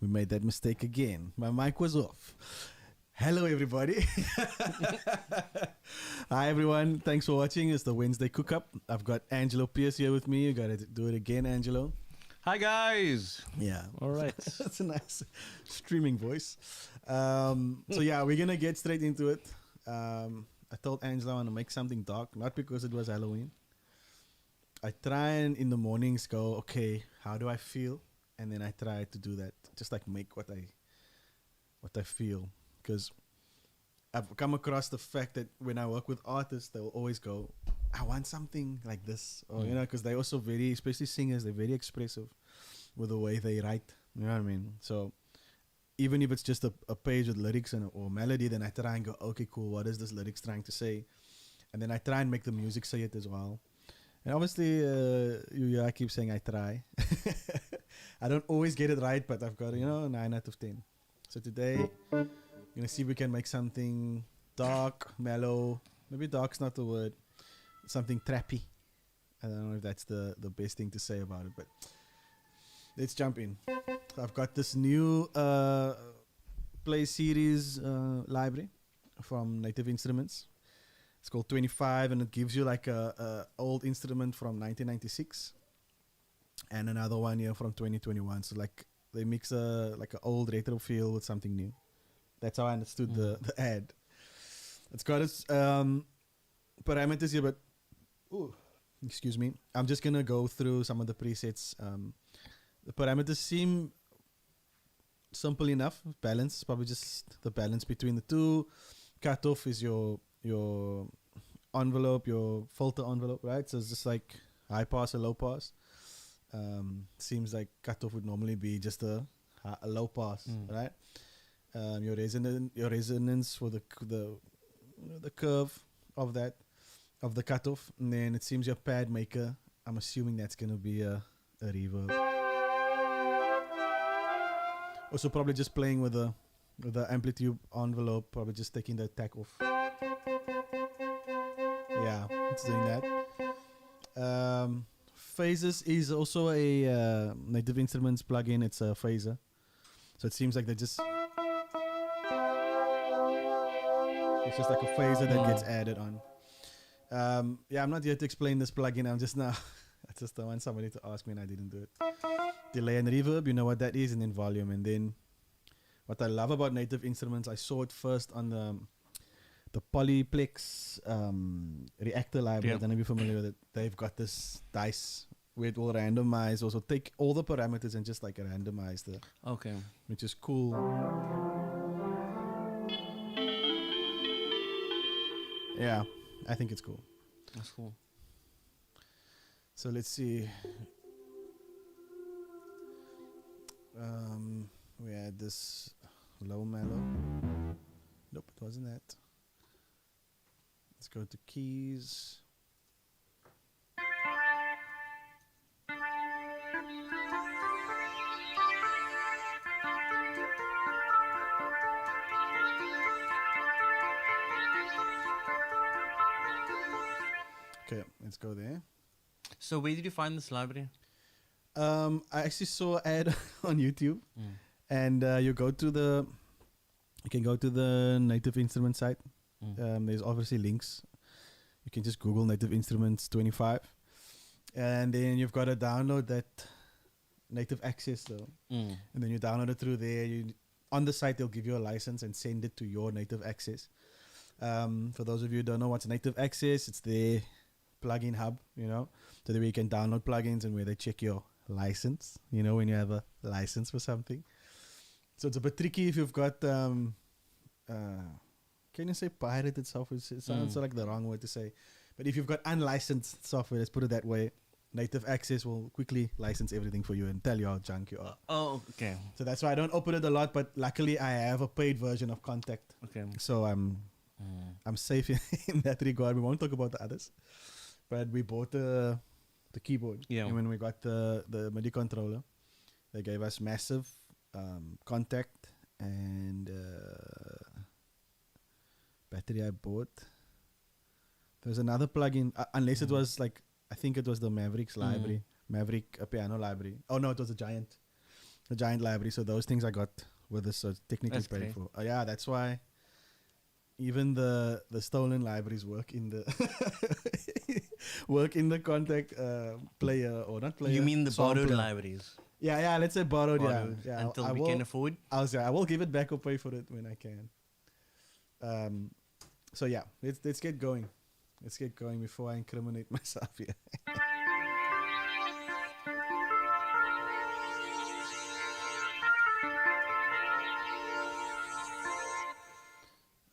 We made that mistake again. My mic was off. Hello, everybody. Hi, everyone. Thanks for watching. It's the Wednesday Cook Up. I've got Angelo Pearce here with me. You got to do it again, Angelo. Hi, guys. Yeah. All right. That's a nice streaming voice. So, yeah, we're going to get straight into it. I told Angelo I want to make something dark, not because it was Halloween. I try and in the mornings go, okay, how do I feel? And then I try to do that, just like make what I feel. Because I've come across the fact that when I work with artists, they'll always go, I want something like this. Or, you know, because they're also very, especially singers, they're very expressive with the way they write. You know what I mean? So even if it's just a page with lyrics or melody, then I try and go, okay, cool, what is this lyrics trying to say? And then I try and make the music say it as well. And obviously, I keep saying I try. I don't always get it right, but I've got, 9 out of 10. So today, I'm going to see if we can make something dark, mellow. Maybe dark's not the word. Something trappy. I don't know if that's the best thing to say about it, but let's jump in. I've got this new play series library from Native Instruments. It's called 25, and it gives you like a old instrument from 1996 and another one here from 2021. So like they mix like an old retro feel with something new. That's how I understood the ad. It's got its parameters here, but excuse me. I'm just gonna go through some of the presets. The parameters seem simple enough. Balance, probably just the balance between the two. Cutoff is your envelope, your filter envelope, right? So it's just like high pass or low pass. Seems like cutoff would normally be just a low pass, right? Your resonance for the curve of the cutoff, and then it seems your pad maker. I'm assuming that's gonna be a reverb. Also, probably just playing with the amplitude envelope, probably just taking the attack off. Yeah, it's doing that. Phases is also a Native Instruments plugin. It's a phaser. So it seems like it's just like a phaser that gets added on. I'm not here to explain this plugin. I just don't want somebody to ask me and I didn't do it. Delay and reverb, you know what that is, and then volume. And then what I love about Native Instruments, I saw it first on the Polyplex reactor library. I don't know if you're familiar with it. They've got this dice where it will randomize, also take all the parameters and just like randomize the. Okay. Which is cool. Yeah, I think it's cool. That's cool. So let's see. We had this low mellow. Nope, it wasn't that. Let's go to keys. Okay, let's go there. So where did you find this library? I actually saw an ad on YouTube, and you can go to the Native Instruments site. There's obviously links. You can just Google Native Instruments 25, and then you've got to download that Native Access though, and then you download it through there. On the site they'll give you a license and send it to your Native Access. For those of you who don't know what's Native Access, it's their plugin hub, so that way you can download plugins and where they check your license, when you have a license for something. So it's a bit tricky if you've got can you say pirated software? It sounds like the wrong word to say. But if you've got unlicensed software, let's put it that way, Native Access will quickly license everything for you and tell you how junk you are. Oh, okay. So that's why I don't open it a lot, but luckily I have a paid version of Contact. Okay. So I'm safe in that regard. We won't talk about the others. But we bought the keyboard. Yeah. And when we got the MIDI controller, they gave us massive Contact and battery I bought. There's another plugin, unless it was like, I think it was the Mavericks library, Maverick piano library. Oh no, it was a Giant. a giant library. So those things I got with this, so it's technically That's paid great. for. Yeah, that's why even the stolen libraries work in the work in the contact player or not player. You mean the borrowed sampler. libraries? Yeah, let's say borrowed. Borrowed Yeah. until I we will. can afford. I will give it back or pay for it when I can. So yeah, let's get going. Let's get going before I incriminate myself here.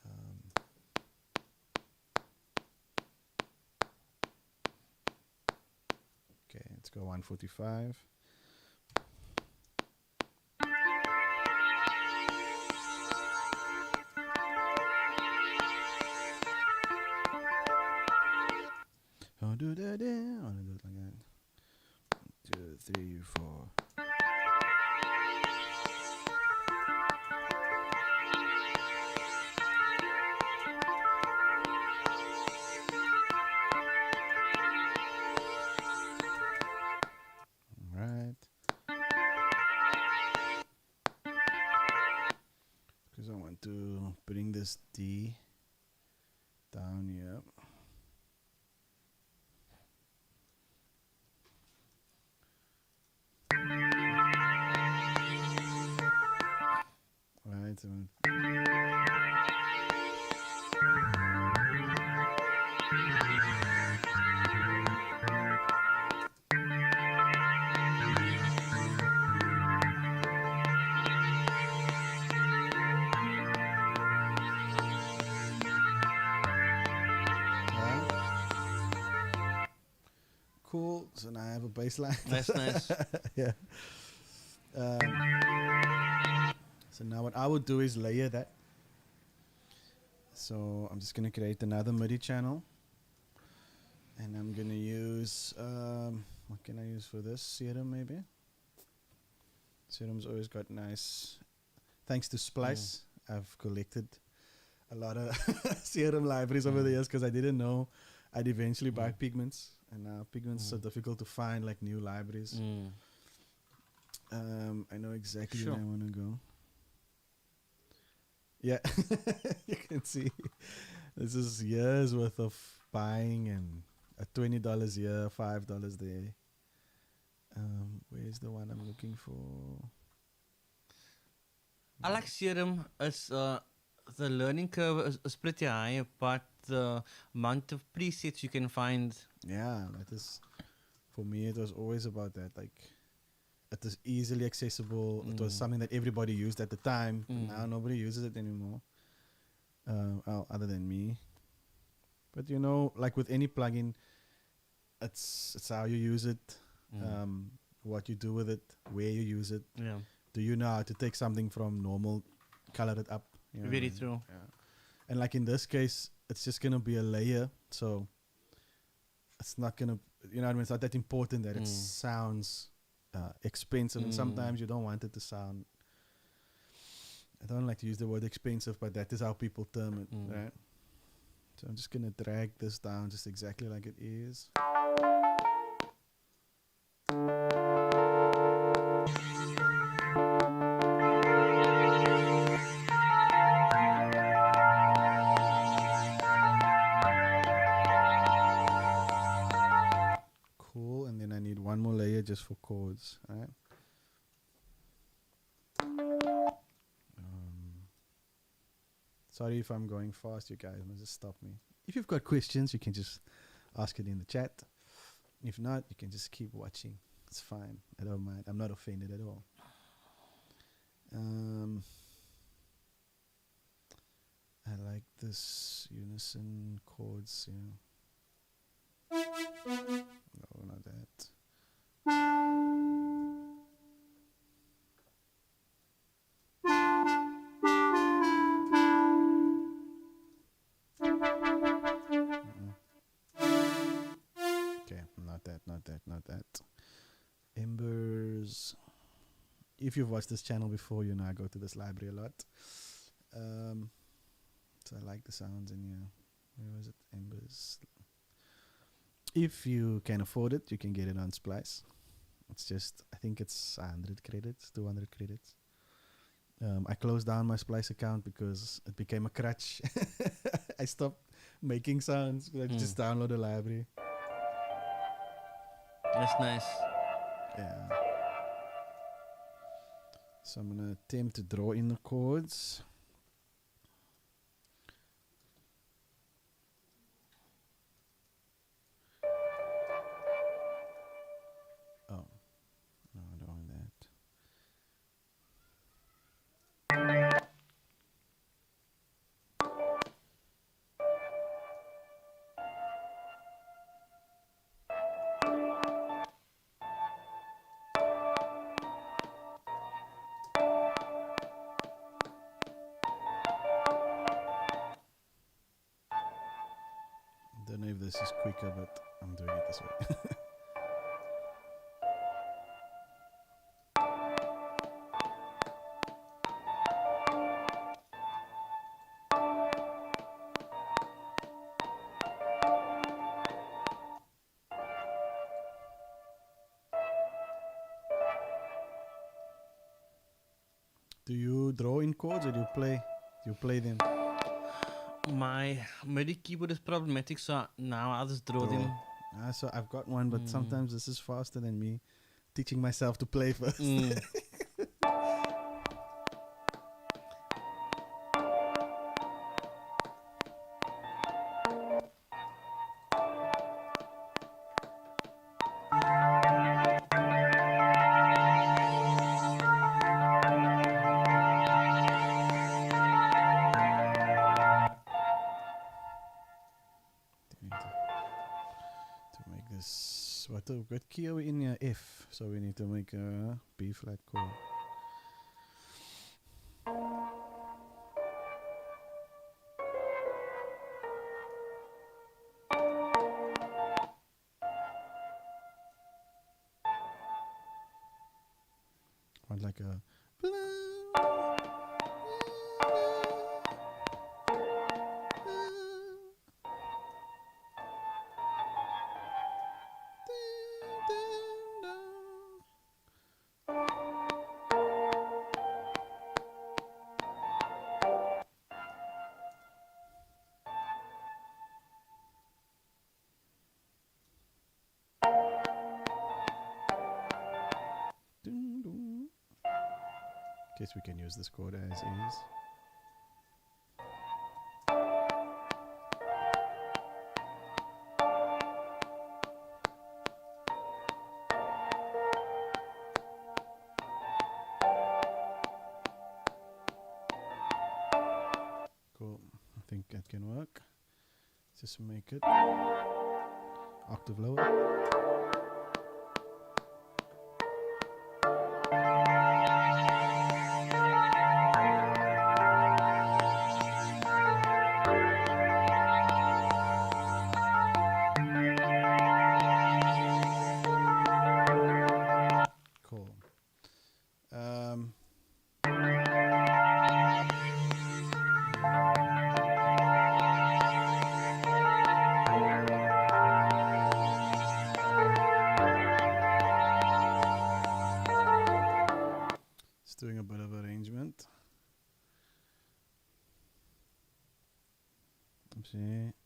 Um, okay, let's go 145. I'll do that. I'll do it like that. 2, 3, 4. Right. Because I want to bring this D down here. Right. Cool. So now I have a bass line. That's nice. Yeah. So now what I would do is layer that. So I'm just gonna create another MIDI channel, and I'm gonna use what can I use for this? Serum maybe. Serum's always got nice. Thanks to Splice, I've collected a lot of Serum libraries over the years because I didn't know I'd eventually buy pigments, and now pigments are difficult to find, like new libraries. I know exactly where I want to go. Yeah, you can see this is years worth of buying, and $20 here, $5 there. Where's the one I'm looking for? I like Serum. It's the learning curve is pretty high, but the amount of presets you can find. Yeah, that is, for me, it was always about that. Like, it is easily accessible. It was something that everybody used at the time. Now nobody uses it anymore, other than me. But you know, like with any plugin, it's how you use it, what you do with it, where you use it. Yeah, Do you know how to take something from normal, color it up? You know what I very mean? true. Yeah. And like in this case, it's just gonna be a layer, so it's not gonna, you know what I mean? It's not that important that it sounds expensive, and sometimes you don't want it to sound. I don't like to use the word expensive, but that is how people term it, right? So I'm just gonna drag this down just exactly like it is. Cool, and then I need one more layer just for chords, right? Sorry if I'm going fast, you guys. Just stop me. If you've got questions, you can just ask it in the chat. If not, you can just keep watching. It's fine. I don't mind. I'm not offended at all. I like this unison chords, you know. No, not that. Okay, not that. Embers. If you've watched this channel before, you know I go to this library a lot. So I like the sounds in here. Where was it? Embers. If you can afford it, you can get it on Splice. It's just, I think it's 100 credits, 200 credits. I closed down my Splice account because it became a crutch. I stopped making sounds. I just download the library. That's nice. Yeah. So I'm gonna attempt to draw in the chords. Oh, no, I don't want that. Don't know if this is quicker, but I'm doing it this way. Do you draw in chords or do you play? Do you play them? My MIDI keyboard is problematic, so now I'll just draw them. So I've got one, but sometimes this is faster than me teaching myself to play first. To make this, what key are we in here? F. So we need to make a B flat chord. Want like a. Guess we can use this chord as is. Cool. I think that can work. Just make it octave lower. Cool. Just doing a bit of arrangement. See,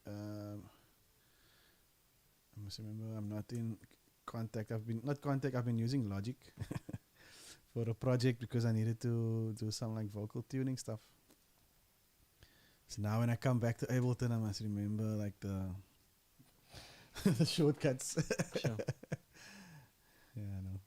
I must remember I'm not in contact. I've been using Logic for a project because I needed to do some like vocal tuning stuff. So now when I come back to Ableton, I must remember like the the shortcuts. Sure. Yeah, I know.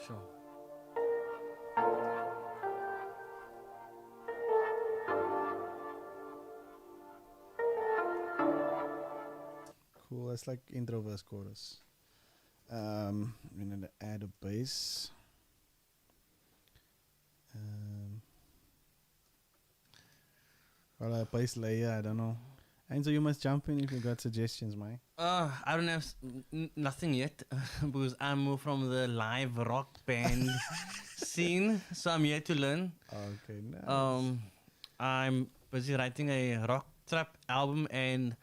Sure. Cool. That's like intro verse chorus. I'm gonna add a bass. Or a bass layer. I don't know. And so you must jump in if you got suggestions, Mike. I don't have nothing yet because I'm more from the live rock band scene, so I'm here to learn. Okay, nice. I'm busy writing a rock trap album, and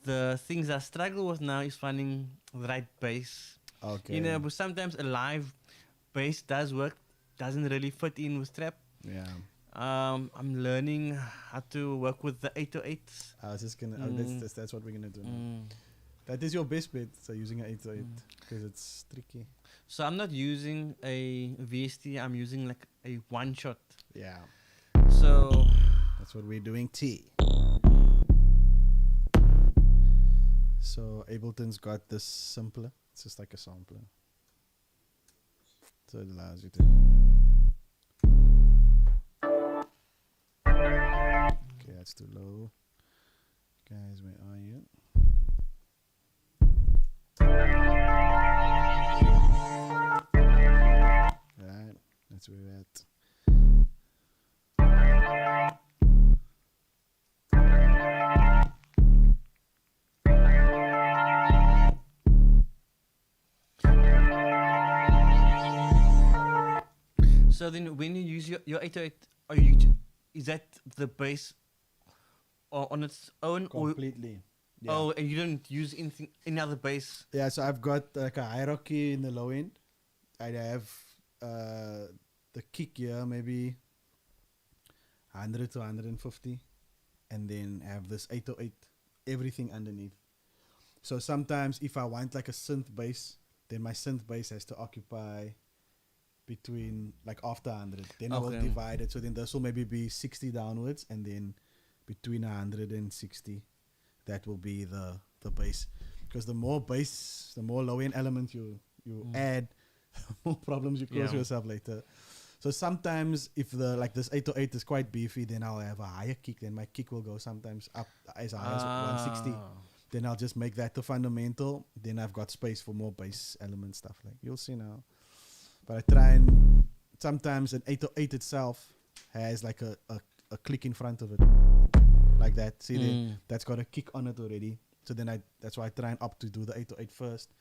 the things I struggle with now is finding the right bass. Okay. You know, but sometimes a live bass does work, doesn't really fit in with trap. Yeah. I'm learning how to work with the 808s. I was just gonna. That's what we're gonna do now. Mm. That is your best bet. So using an 808 because it's tricky. So I'm not using a VST. I'm using like a one shot. Yeah. So That's what we're doing. So Ableton's got this simpler. It's just like a sampler. So it allows you to. Okay, that's too low. Guys, where are you? Right, that's where we're at. so then when you use your 808, is that the bass on its own, Completely. Yeah. oh, and you don't use anything any other bass? Yeah, so I've got like a hierarchy in the low end. I'd have the kick here, maybe 100 to 150, and then have this 808, everything underneath. So sometimes if I want like a synth bass, then my synth bass has to occupy between like after 100. Then I will Okay. divide it. So then this will maybe be 60 downwards, and then between 160, that will be the bass. Because the more bass, the more low end element you add, more problems you cause yourself later. So sometimes if the like this 808 is quite beefy, then I'll have a higher kick. Then my kick will go sometimes up as high as 160. Then I'll just make that the fundamental. Then I've got space for more bass element stuff. Like you'll see now. But I try and sometimes an 808 itself has like a click in front of it, like that. See, that's got a kick on it already. So then that's why I try and opt to do the 808 first.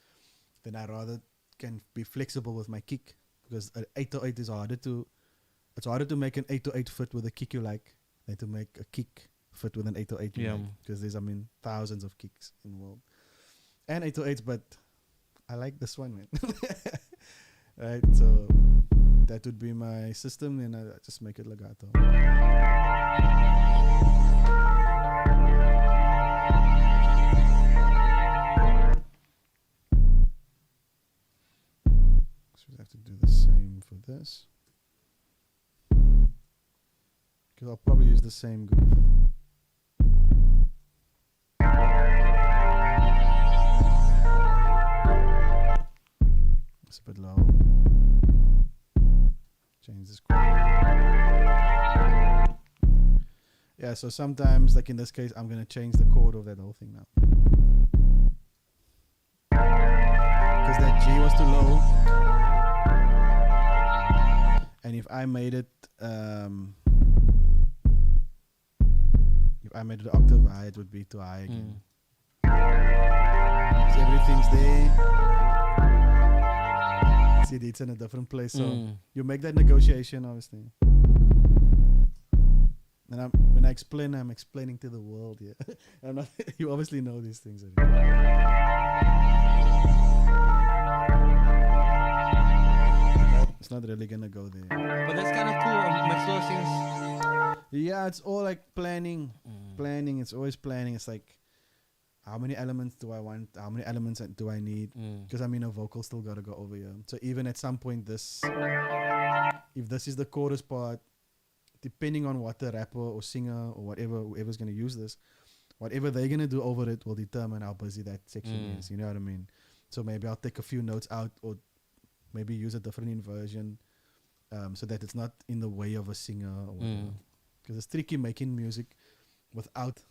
Then I rather can be flexible with my kick, because an 808 is it's harder to make an 808 fit with a kick you like than to make a kick fit with an 808 you like. Because there's, thousands of kicks in the world. And 808s, but I like this one, man. Right, so that would be my system, and I just make it legato. So we have to do the same for this, because I'll probably use the same groove. It's a bit low. Change this chord. Yeah, so sometimes, like in this case, I'm going to change the chord of that whole thing now. Because that G was too low. And if I made it, an octave high, it would be too high again. So everything's there. See, it's in a different place, so you make that negotiation, obviously. And when I explain, I'm explaining to the world. Yeah, I'm not. You obviously know these things already. It's not really gonna go there. But that's kind of cool. Makes a lot of sense. Yeah, it's all like planning. Planning. It's always planning. It's like, how many elements do I want? How many elements do I need? Because a vocal still got to go over here. So even at some point, if this is the chorus part, depending on what the rapper or singer or whoever's going to use this, whatever they're going to do over it will determine how busy that section is. You know what I mean? So maybe I'll take a few notes out, or maybe use a different inversion, so that it's not in the way of a singer or whatever. Because it's tricky making music without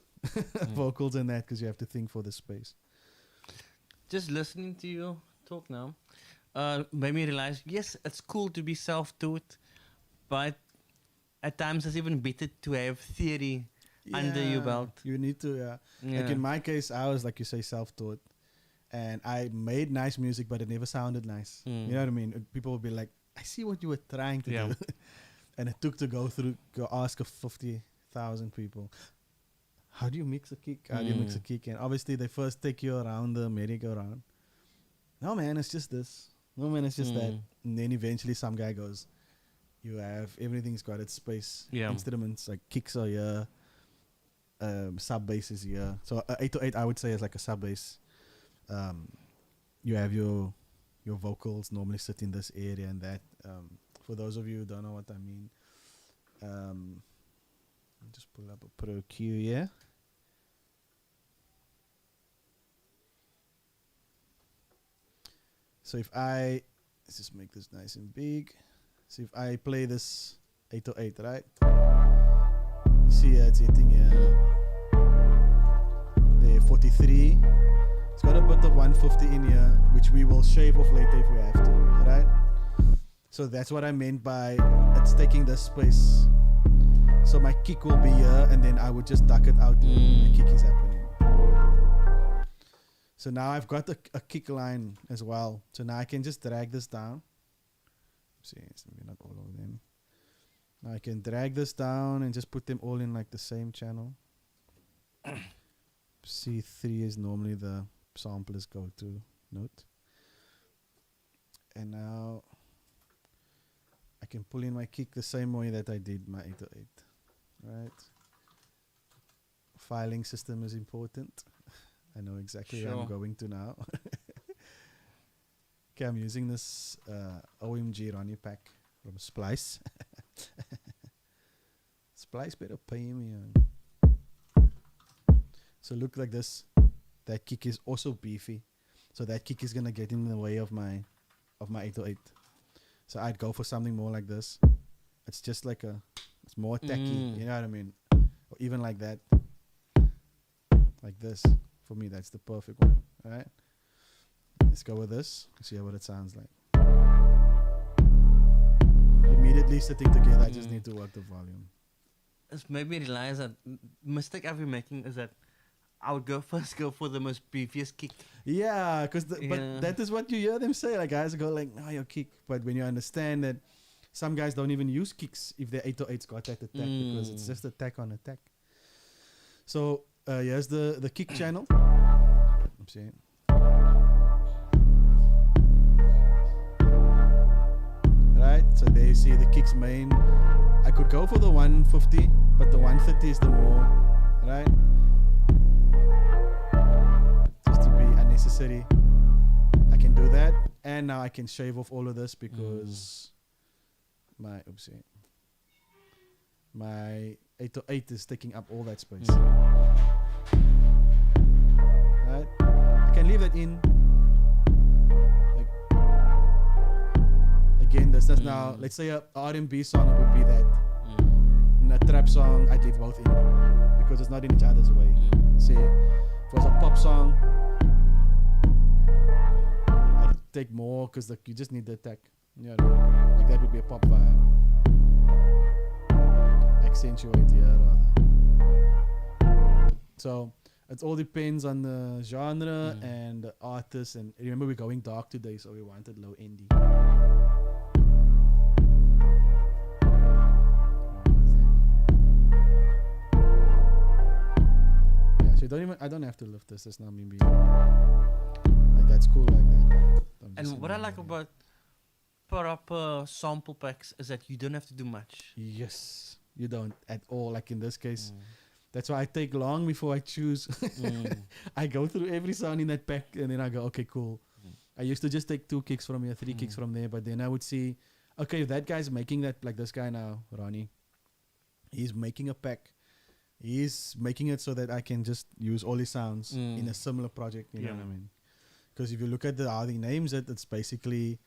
vocals and that, because you have to think for the space. Just listening to you talk now made me realize, yes, it's cool to be self-taught, but at times it's even better to have theory under your belt. You need to, yeah. Like Yeah. in my case, I was, like you say, self-taught. And I made nice music, but it never sounded nice. You know what I mean? People would be like, I see what you were trying to Yeah. do. And it took to go ask a 50,000 people, how do you mix a kick? How do you mix a kick? And obviously, they first take you around the merry-go-round. No, man, it's just this. No, man, it's just that. And then eventually some guy goes, you have, everything's got its space. Yeah. Instruments, like kicks are here. Sub bass is here. So 808, I would say, is like a sub bass. You have your vocals normally sit in this area and that. For those of you who don't know what I mean, I'll just pull up a Pro Q here. So if let's just make this nice and big. So if I play this 808, right? You see it's hitting here. The 43. It's got a bit of 150 in here, which we will shave off later if we have to, right? So that's what I meant by it's taking this space. So my kick will be here, and then I would just duck it out and the kick is happening. So now I've got a kick line as well. So now I can just drag this down. See, it's maybe not all of them. Now I can drag this down and just put them all in like the same channel. C3 is normally the sampler's go-to note. And now I can pull in my kick the same way that I did my 808. Right? Filing system is important. I know exactly where I'm going to now. Okay, I'm using this OMG Ronnie pack from Splice. Splice better pay me. So look like this. That kick is also beefy. So that kick is gonna get in the way of my 808. So I'd go for something more like this. It's just like it's more tacky, you know what I mean? Or even like that. Like this. For me, that's the perfect one, right? Let's go with this. See what it sounds like. Immediately sitting together, I just need to work the volume. It's made me realize that mistake I've been making is that I would go for the most beefiest kick. Yeah, but that is what you hear them say. Like guys go like, no, your kick. But when you understand that some guys don't even use kicks if their 808's got that attack because it's just attack on attack. So here's the kick channel. I'm saying. Right, so there you see the kicks main. I could go for the 150, but the 130 is the more, right? Just to be unnecessary. I can do that, and now I can shave off all of this because my 808 is taking up all that space. Right? I can leave that in. Like again, this is now. Let's say a R&B song would be that. And a trap song, I'd leave both in because it's not in each other's way. Say, if it was a pop song, I'd take more because you just need the attack. You know, like that would be a pop vibe. Accentuate here rather. So it all depends on the genre and the artist. And remember, we're going dark today, so we wanted low indie. Yeah, so I don't have to lift this. It's not me being like that's cool like that. And what I like about proper sample packs is that you don't have to do much. Yes, you don't at all. Like in this case. That's why I take long before I choose. I go through every sound in that pack and then I go, okay, cool. I used to just take 2 kicks from here, 3 kicks from there, but then I would see, okay, if that guy's making that, like this guy now, Ronnie, he's making a pack. He's making it so that I can just use all his sounds in a similar project, you know what I mean? Because if you look at how he names it, it's basically,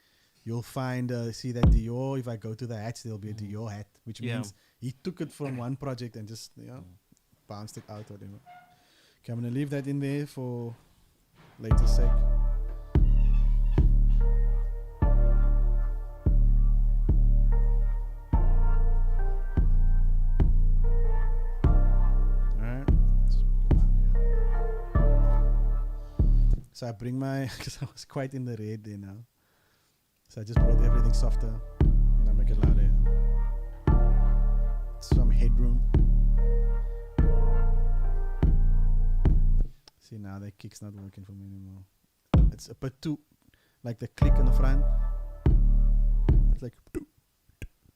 you'll find, see that Dior, if I go to the hats, there'll be a Dior hat, which means he took it from one project and just, bounced it out or whatever. Okay, I'm gonna leave that in there for later sake. So I bring my, because I was quite in the red there now. So I just brought everything softer and I make it louder. Some headroom. See, now that kick's not working for me anymore. It's a bit too, like the click in the front. It's like,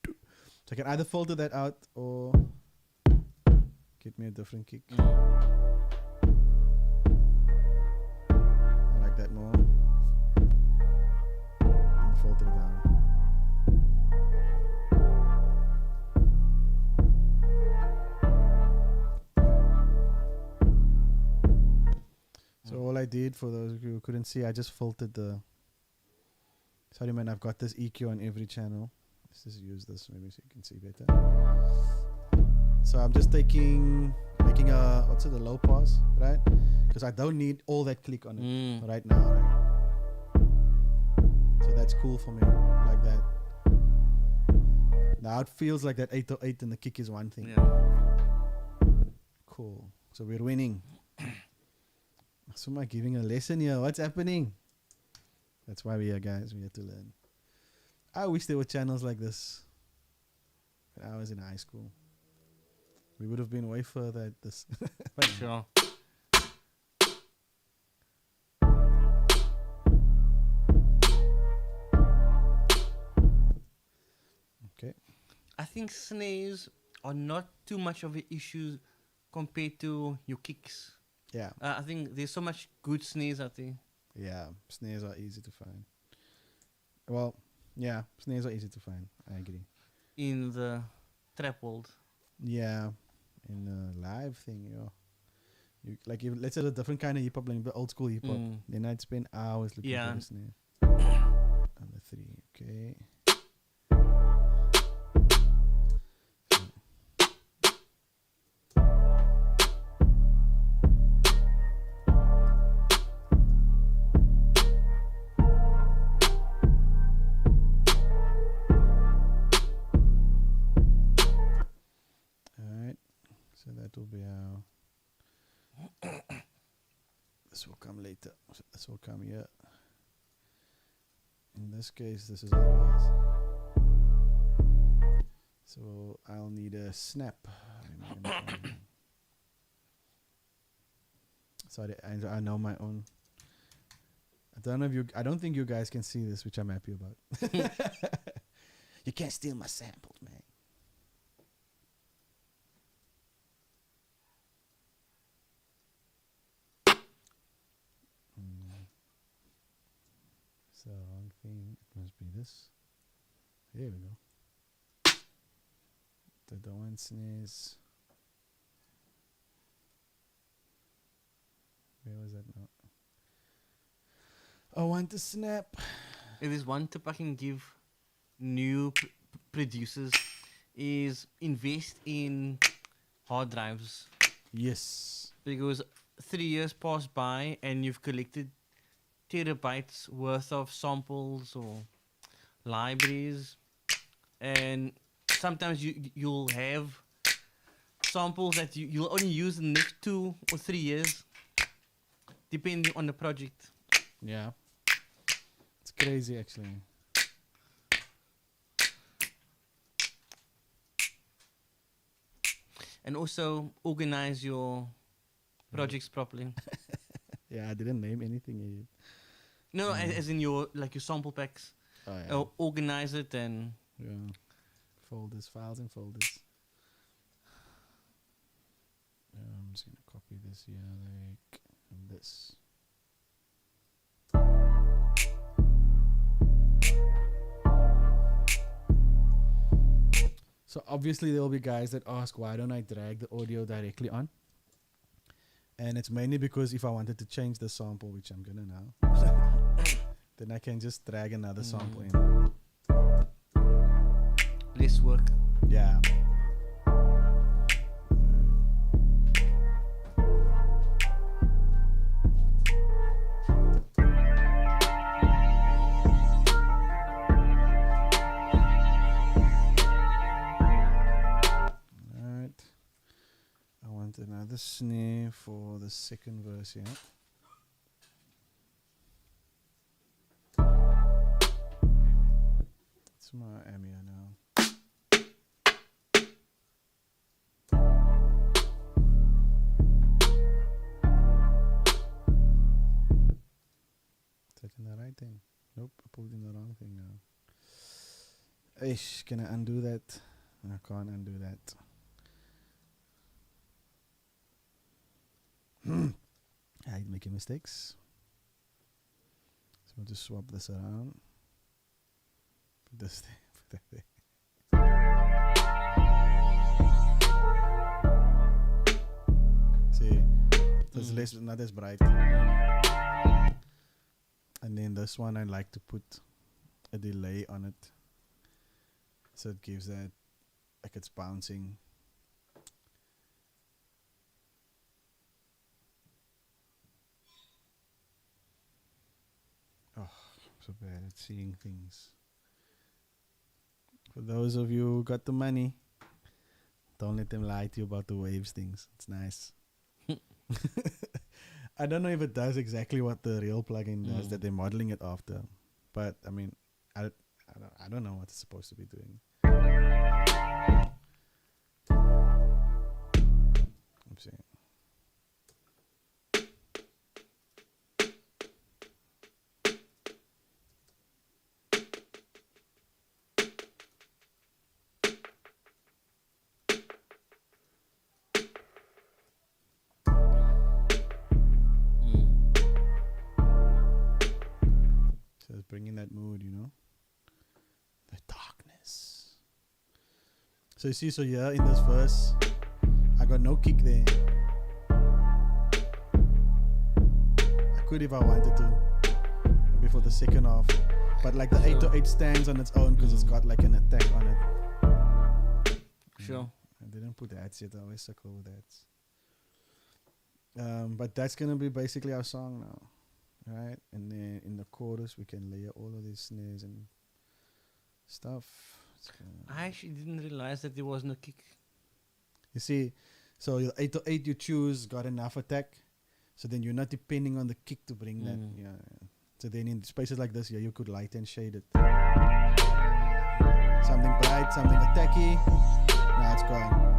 so I can either filter that out or get me a different kick. I like that more. And filter it down. So all I did, for those of you who couldn't see, I just filtered the. Sorry man, I've got this EQ on every channel. Let's just use this maybe so you can see better. So I'm just making a, what's it, a low pass, right? Because I don't need all that click on it right now, right? So that's cool for me, like that. Now it feels like that 808 and the kick is one thing. Yeah. Cool. So we're winning. So am I giving a lesson here? What's happening? That's why we're here, guys. We have to learn. I wish there were channels like this when I was in high school. We would have been way further at this. For sure. Okay. I think snares are not too much of an issue compared to your kicks. Yeah. I think there's so much good snares out there. Yeah. Snares are easy to find. Well, yeah. Snares are easy to find. I agree. In the trap world. Yeah. In the live thing, you like, if, let's say a different kind of hip hop, like the old school hip hop, then I'd spend hours looking for the snare. Number 3, okay. So that will be how this will come later. So this will come here. In this case, this is how it was. So I'll need a snap. Sorry, I know my own. I don't know if you. I don't think you guys can see this, which I'm happy about. You can't steal my samples, man. So wrong thing. It must be this. There we go. The one snares. Where was that now? I want to snap. If there's one tip I can give new producers is invest in hard drives. Yes. Because 3 years pass by and you've collected terabytes worth of samples or libraries, and sometimes you'll have samples that you'll only use in the next 2 or 3 years, depending on the project. Yeah. It's crazy, actually. And also organize your projects properly. Yeah, I didn't name anything yet. No, as in your sample packs. Oh, yeah. Organize it and Yeah. Folders, files and folders. I'm just going to copy this here, like this. So obviously there will be guys that ask, why don't I drag the audio directly on? And it's mainly because if I wanted to change the sample, which I'm going to now, then I can just drag another sample in. less work. Yeah. Another snare for the second verse here. my Amia now. Is that in the right thing? Nope, I pulled in the wrong thing now. Ish, can I undo that? I can't undo that. I hate making mistakes. So we'll just swap this around. Put this there. Put that there. See, so it's less, not as bright. And then this one, I like to put a delay on it, so it gives that like it's bouncing. Oh, so bad at seeing things. For those of you who got the money, don't let them lie to you about the waves things. It's nice. I don't know if it does exactly what the real plugin does that they're modeling it after, but I mean, I don't know what it's supposed to be doing. I'm saying. So it's bringing that mood, you know, the darkness. So you see, so yeah, in this verse, I got no kick there. I could if I wanted to, maybe for the second half, but like the 808 stands on its own because it's got like an attack on it. Sure. I didn't put hats yet. I always circle with hats. But that's gonna be basically our song now, right? And then in the chorus we can layer all of these snares and stuff. I actually didn't realize that there was no kick. You see, so your 808 you choose got enough attack, so then you're not depending on the kick to bring that. Yeah. So then in spaces like this, yeah, you could light and shade it. Something bright, something attacky. Now it's gone.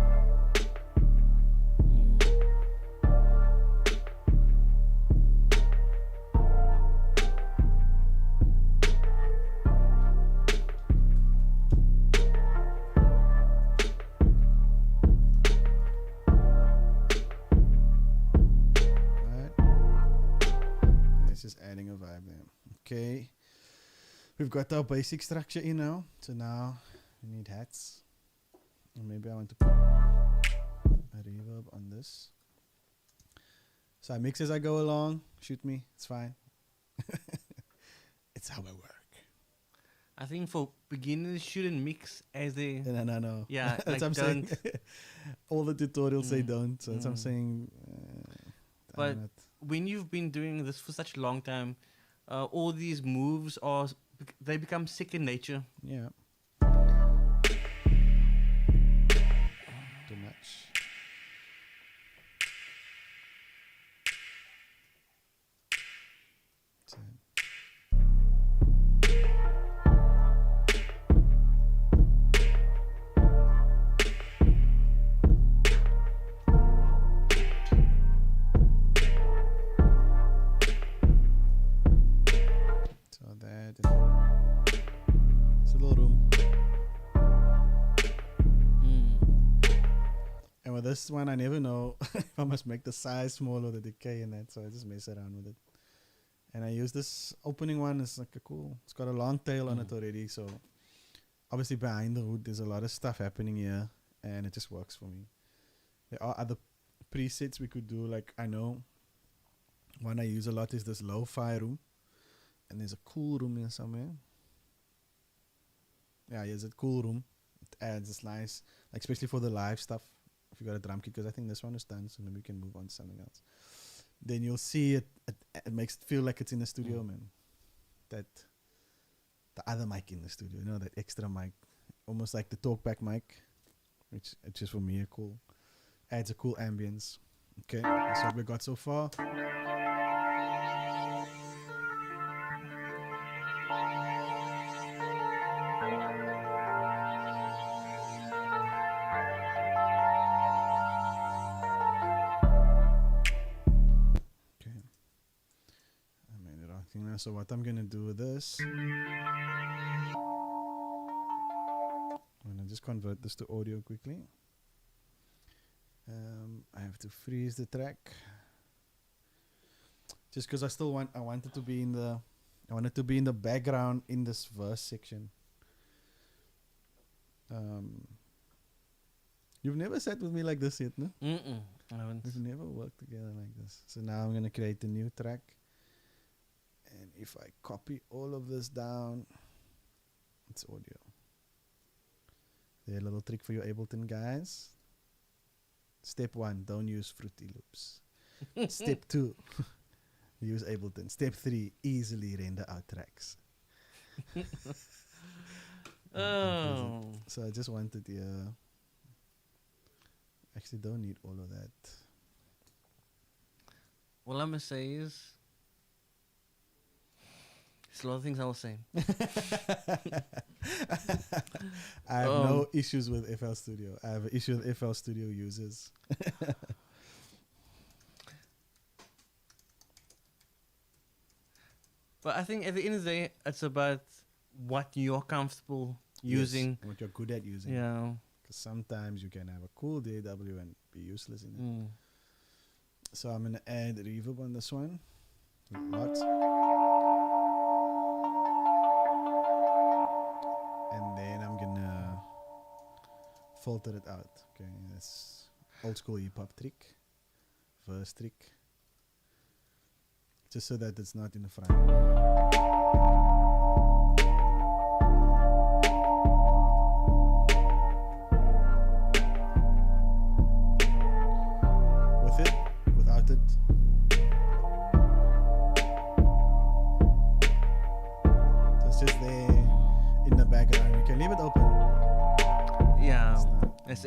Just adding a vibe there. Okay, we've got our basic structure in now, so now we need hats, and maybe I want to put a reverb on this, so I mix as I go along. Shoot me, it's fine. It's how I work. I think for beginners shouldn't mix as they. No. Yeah, that's like what I'm saying. don't. All the tutorials say don't, so that's what I'm saying. But when you've been doing this for such a long time, all these moves are they become second nature. Yeah. Too much. This one I never know if I must make the size small or the decay in that, so I just mess around with it. And I use this opening one. It's like a cool, it's got a long tail on it already, so obviously behind the hood there's a lot of stuff happening here, and it just works for me. There are other presets we could do, like I know one I use a lot is this lo-fi room, and there's a cool room here somewhere. Yeah, here's a cool room. It adds this nice, like especially for the live stuff. If you got a drum kit, because I think this one is done, so maybe we can move on to something else. Then you'll see it makes it feel like it's in the studio, man. That the other mic in the studio, you know, that extra mic, almost like the talkback mic, which just for me adds a cool ambience. Okay, that's what we got so far. everything now. So what I'm gonna do with this, I'm gonna just convert this to audio quickly. I have to freeze the track just because I wanted to be in the background in this verse section. You've never sat with me like this yet, no? I haven't. We've never worked together like this. So now I'm gonna create a new track, and if I copy all of this down, it's audio. There, a little trick for you Ableton guys. Step 1, don't use Fruity Loops. Step 2, use Ableton. Step 3, easily render out tracks. Oh. So I just wanted actually don't need all of that. All I'm gonna say is, there's a lot of things I will say. I have no issues with FL Studio. I have an issue with FL Studio users. But I think at the end of the day, it's about what you're comfortable using. Yes, what you're good at using. Yeah. Because sometimes you can have a cool DAW and be useless in it. So I'm going to add reverb on this one. Lots. And then I'm going to filter it out. Okay, that's old school hip hop trick. Verse trick. Just so that it's not in the front.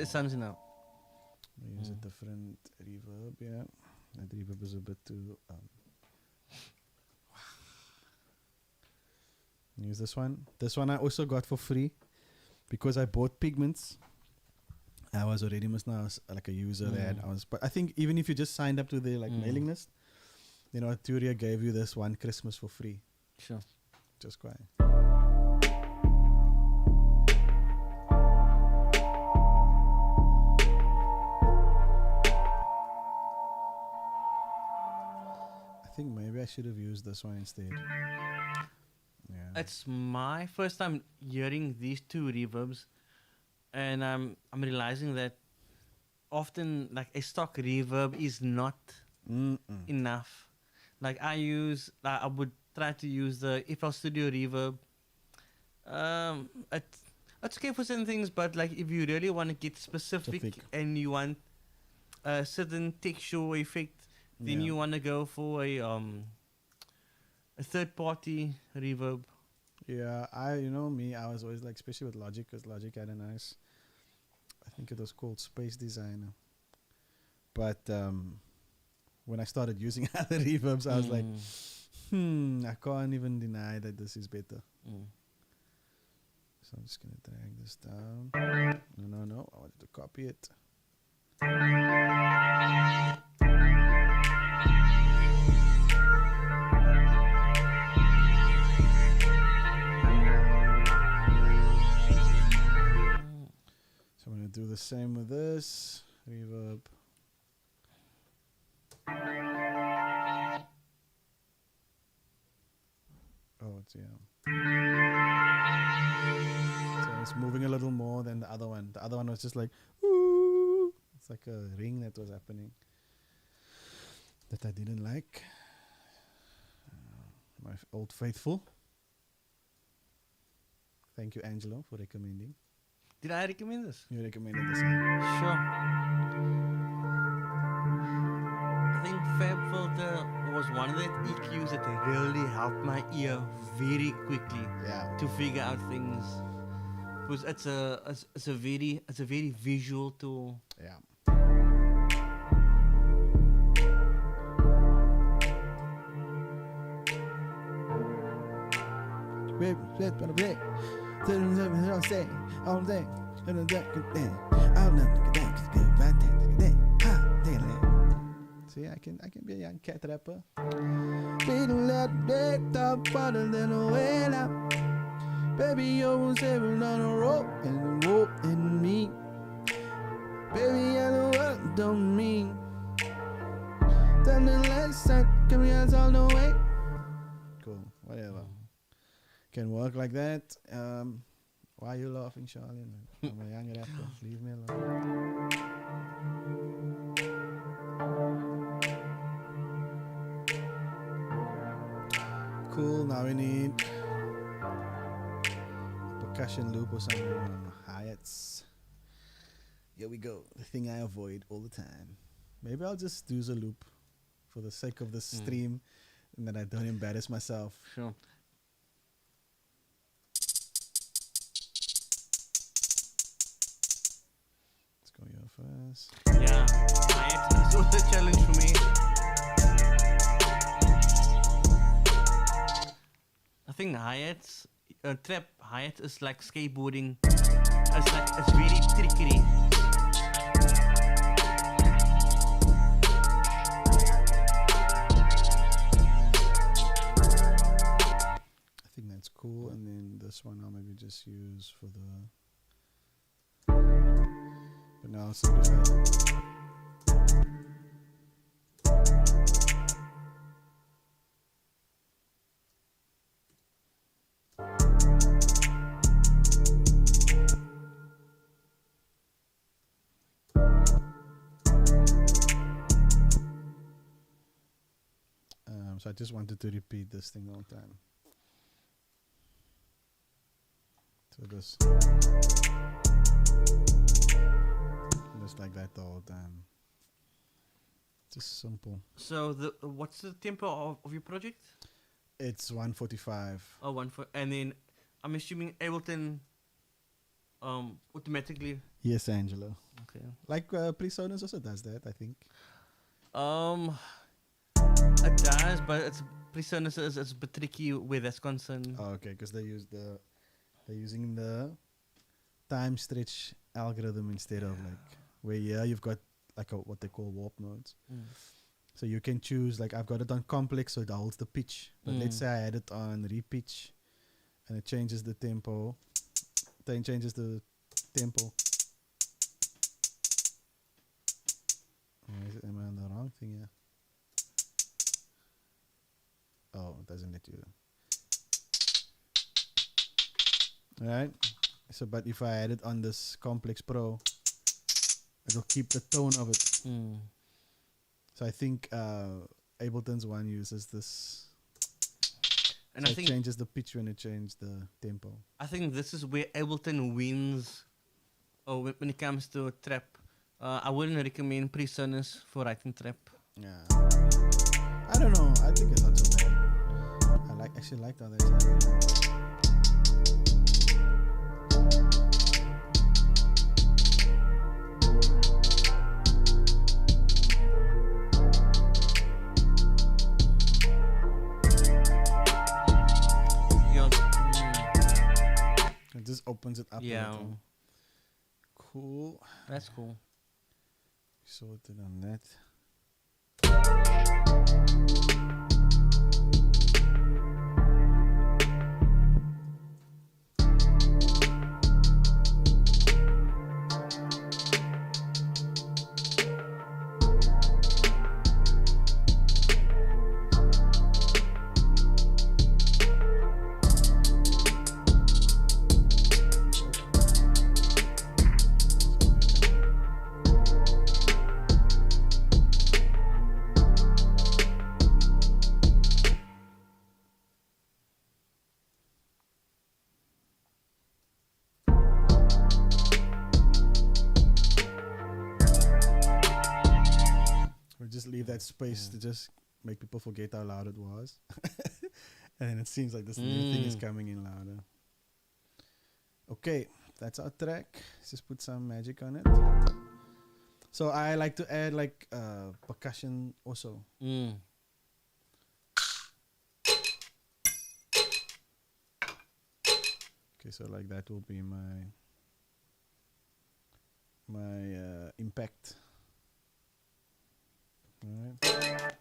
It's something now. Use a different reverb, yeah. That reverb is a bit too. Use this one. This one I also got for free because I bought pigments. I was already like a user there. But I think even if you just signed up to the mailing list, you know, Turia gave you this one Christmas for free. Sure. Just quiet. I think maybe I should have used this one instead. Yeah. It's my first time hearing these two reverbs, and I'm realizing that often like a stock reverb is not enough. Like I would try to use the FL Studio reverb. It's okay for certain things, but like if you really want to get specific and you want a certain textual effect, then you want to go for a third party reverb. Yeah, I was always like, especially with Logic, because Logic had a nice, I think it was called Space Designer. But when I started using other reverbs, I was like, I can't even deny that this is better. So I'm just going to drag this down. No, I wanted to copy it. So I'm going to do the same with this reverb. Oh, it's So it's moving a little more than the other one. The other one was just like, ooh. It's like a ring that was happening that I didn't like. My old faithful. Thank you, Angelo, for recommending. Did I recommend this? You recommended this one. Sure. I think Fab Filter was one of the EQs that really helped my ear very quickly to figure out things. Because it's a very visual tool. Yeah. See, I can be a young cat rapper. Beating up dead top harder than a whale. Baby, you was able on a rope and rope in me. Baby, I know what don't mean. Tell the last side, give me hands all the way. Cool, whatever. Can work like that. Why are you laughing, Charlene? I'm a young rapper. Leave me alone. Cool, now we need a percussion loop or something on hi-hats. Here we go. The thing I avoid all the time. Maybe I'll just use a loop for the sake of the stream and that I don't embarrass myself. Sure. Let's go here first. Yeah, hi-hat is also a challenge for me. I think hi-hats, trap hi-hat is like skateboarding. It's very tricky. I think that's cool. And then this one I'll maybe just use for the... But now I'll simplify it. So I just wanted to repeat this thing all the time. So this, just like that the whole time. Just simple. So what's the tempo of your project? It's 145. Oh, and then I'm assuming Ableton automatically. Yes, Angelo. Okay. Like Presonus also does that, I think. It does, but it's Presonus is a bit tricky where that's concerned. Oh, okay, because they're using the time stretch algorithm instead of like where you've got like what they call warp modes. So you can choose, like I've got it on complex so it holds the pitch. But let's say I had it on repitch and it changes the tempo. Then changes the tempo. Am I on the wrong thing here? Oh, it doesn't let you. Alright. So, but if I add it on this Complex Pro, it'll keep the tone of it. So I think Ableton's one uses this. And so I think it changes the pitch when it changes the tempo. I think this is where Ableton wins. Oh, when it comes to trap, I wouldn't recommend Presonus for writing trap. Yeah. I don't know. I think it's not so bad. I actually like how they sound. It just opens it up. Yeah. Cool. That's cool. Sorted on that. Just leave that space to just make people forget how loud it was. And then it seems like this new thing is coming in louder. Okay, that's our track. Let's just put some magic on it. So I like to add like percussion also. Okay, so like that will be my impact. Alright.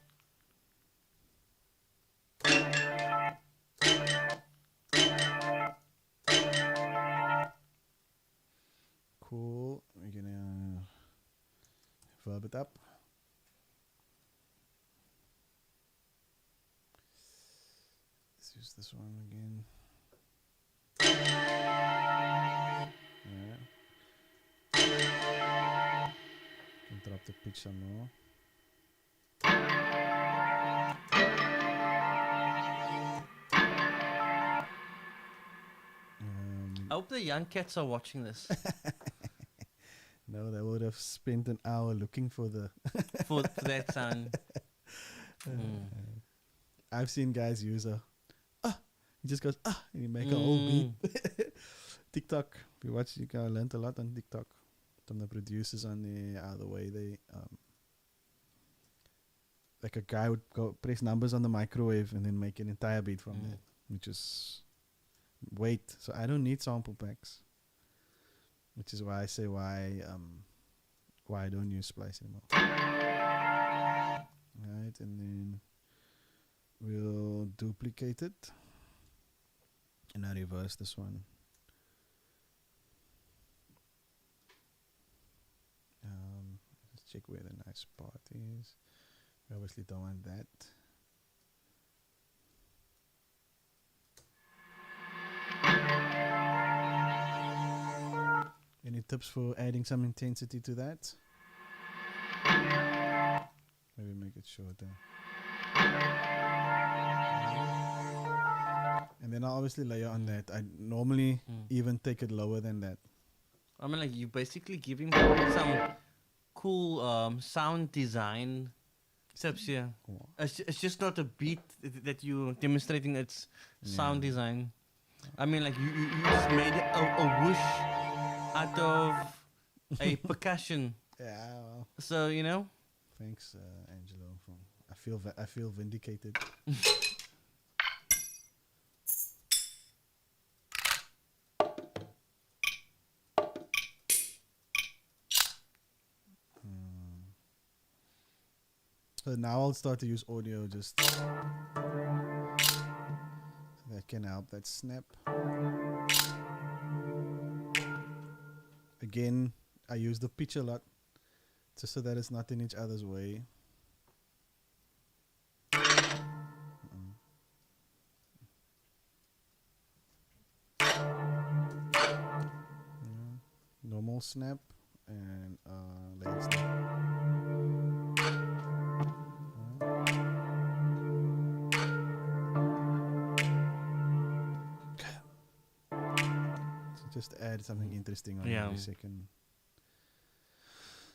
it up. Let's use this one again. Can drop the pitch some more. I hope the young cats are watching this No, they would have spent an hour looking for the. for that sound. I've seen guys use he just goes and he make a whole beat. TikTok, if you watch, you can learn a lot on TikTok from the producers on the way they like a guy would go press numbers on the microwave and then make an entire beat from that, which is so I don't need sample packs, which is why I say why I don't use Splice anymore. Right, and then we'll duplicate it and I reverse this one. Let's check where the nice part is. We obviously don't want that. Any tips for adding some intensity to that? Maybe make it shorter. And then I'll obviously layer on that. I normally even take it lower than that. I mean, like, you basically giving people some cool sound design tips here. Cool. It's just not a beat that you're demonstrating, it's sound design. I mean, like, you just made a whoosh out of a percussion. Yeah. Well, So, you know? thanks, Angelo. I feel vindicated. So now I'll start to use audio just so that can help that snap. Again, I use the pitch a lot just so that it's not in each other's way. Normal snap and leg snap. Just add something interesting on every second.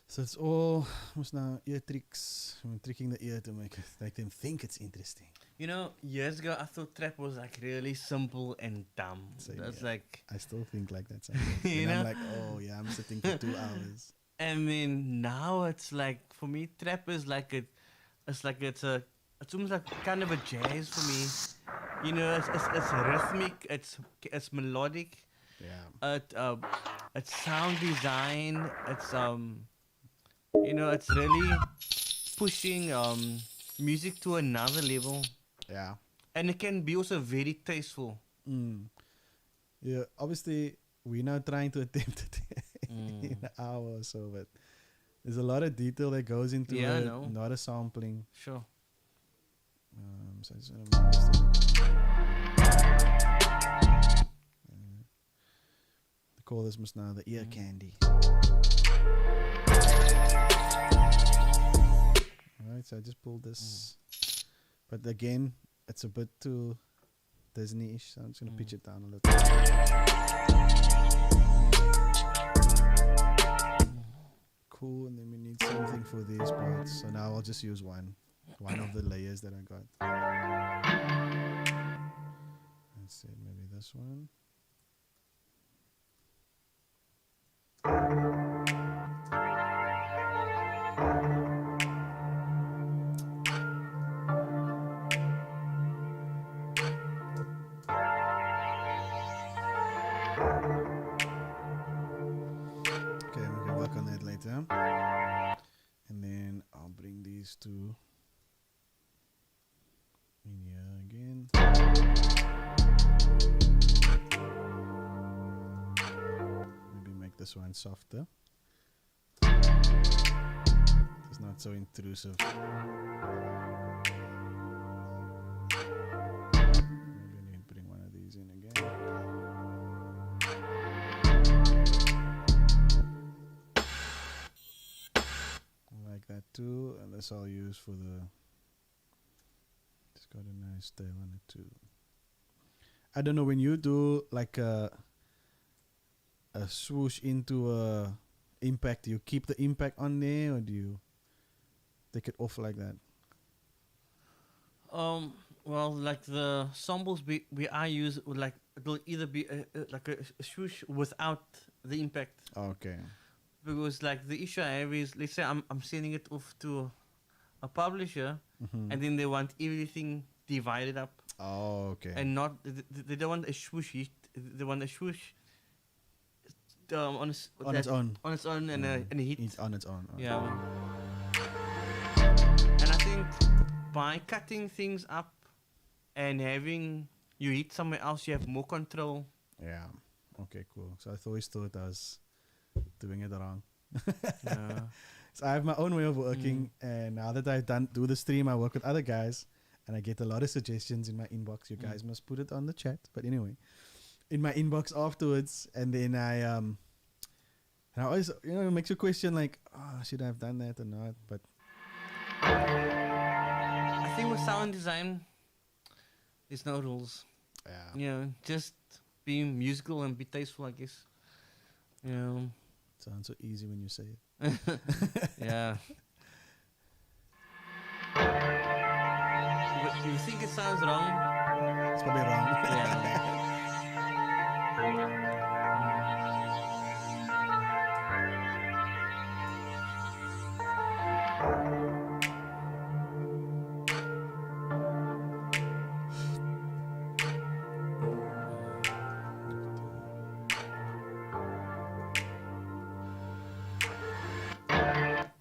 So it's all almost now ear tricks. I'm tricking the ear to make them think it's interesting. You know, years ago I thought trap was like really simple and dumb. That's like, I still think like that sometimes. You And know? I'm like, oh yeah, I'm sitting for 2 hours. and then now it's like, for me, trap is like it's almost like kind of a jazz for me. You know, it's rhythmic, it's melodic. Yeah. It's sound design. It's you know, it's really pushing music to another level, Yeah. and it can be also very tasteful. Yeah. Obviously, we're now trying to attempt it in an hour or so, but there's a lot of detail that goes into Yeah, I it. know. Not a sampling. Sure. So I just want to make this they call this must now the ear candy. Alright, so I just pulled this. But again, it's a bit too Disney-ish, so I'm just going to pitch it down a little. Cool, and then we need something for these parts. So now I'll just use one of the layers that I got. Let's see, maybe this one. Okay, we can work on that later. And then I'll bring these two in here again. Maybe make this one softer. not so intrusive. Maybe I need to bring one of these in again. Like that too, and this I'll use for the. It's got a nice tail on it too. I don't know when you do like a swoosh into a impact. Do you keep the impact on there, or do you take it off like that? Well, like the samples I use would like it'll either be like a swoosh without the impact, Okay. because like the issue I have is, let's say I'm sending it off to a publisher, Mm-hmm. and then they want everything divided up, Oh, okay. and not they don't want a swoosh. They want a swoosh On its own. on its own, and a hit. It's on its own. Okay. Yeah. And I think by cutting things up and having you hit somewhere else, you have more control. Yeah. Okay, cool. So I always thought I was doing it wrong. Yeah. So I have my own way of working, and now that I've do the stream, I work with other guys, and I get a lot of suggestions in my inbox. You guys must put it on the chat. But anyway, in my inbox afterwards, and then I always, it makes you question like, oh, should I have done that or not? But I think with sound design, there's no rules. yeah, You know, just be musical and be tasteful, I guess. You know. sounds so easy when you say it. Yeah. You think it sounds wrong? It's probably wrong. Yeah.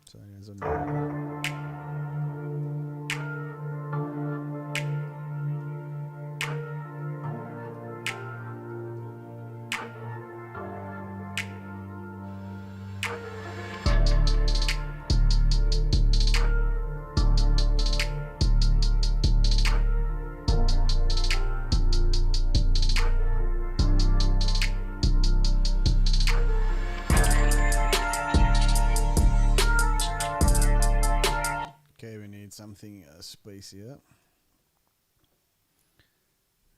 Sorry, guys. On that. Okay, we need something spacier.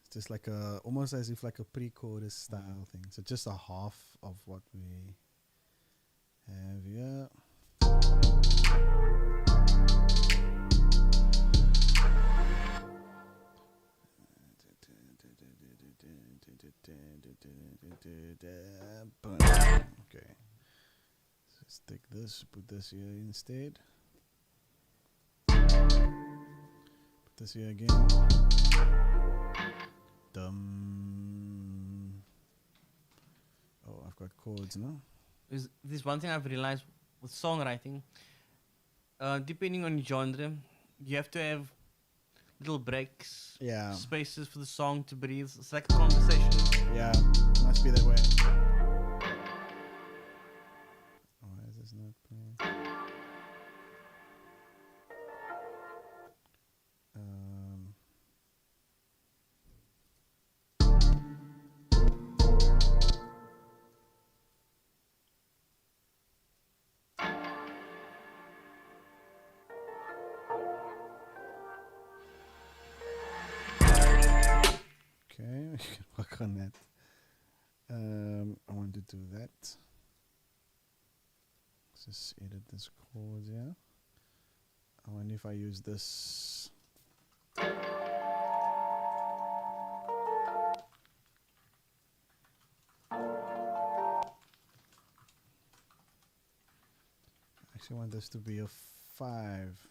It's just like almost as if like a pre-chorus style thing. So just a half of what we have here. Okay. Let's take this, put this here instead. Put this here again. Dum. Oh, I've got chords now. Is this one thing I've realized with songwriting? Depending on genre, you have to have little breaks, Yeah. spaces for the song to breathe. It's like a conversation. Yeah, must be that way. Oh, why is this not playing? Okay, we can work on that. I want to do that. Let's just edit this chord here. I wonder if I use this. I actually want this to be a 5.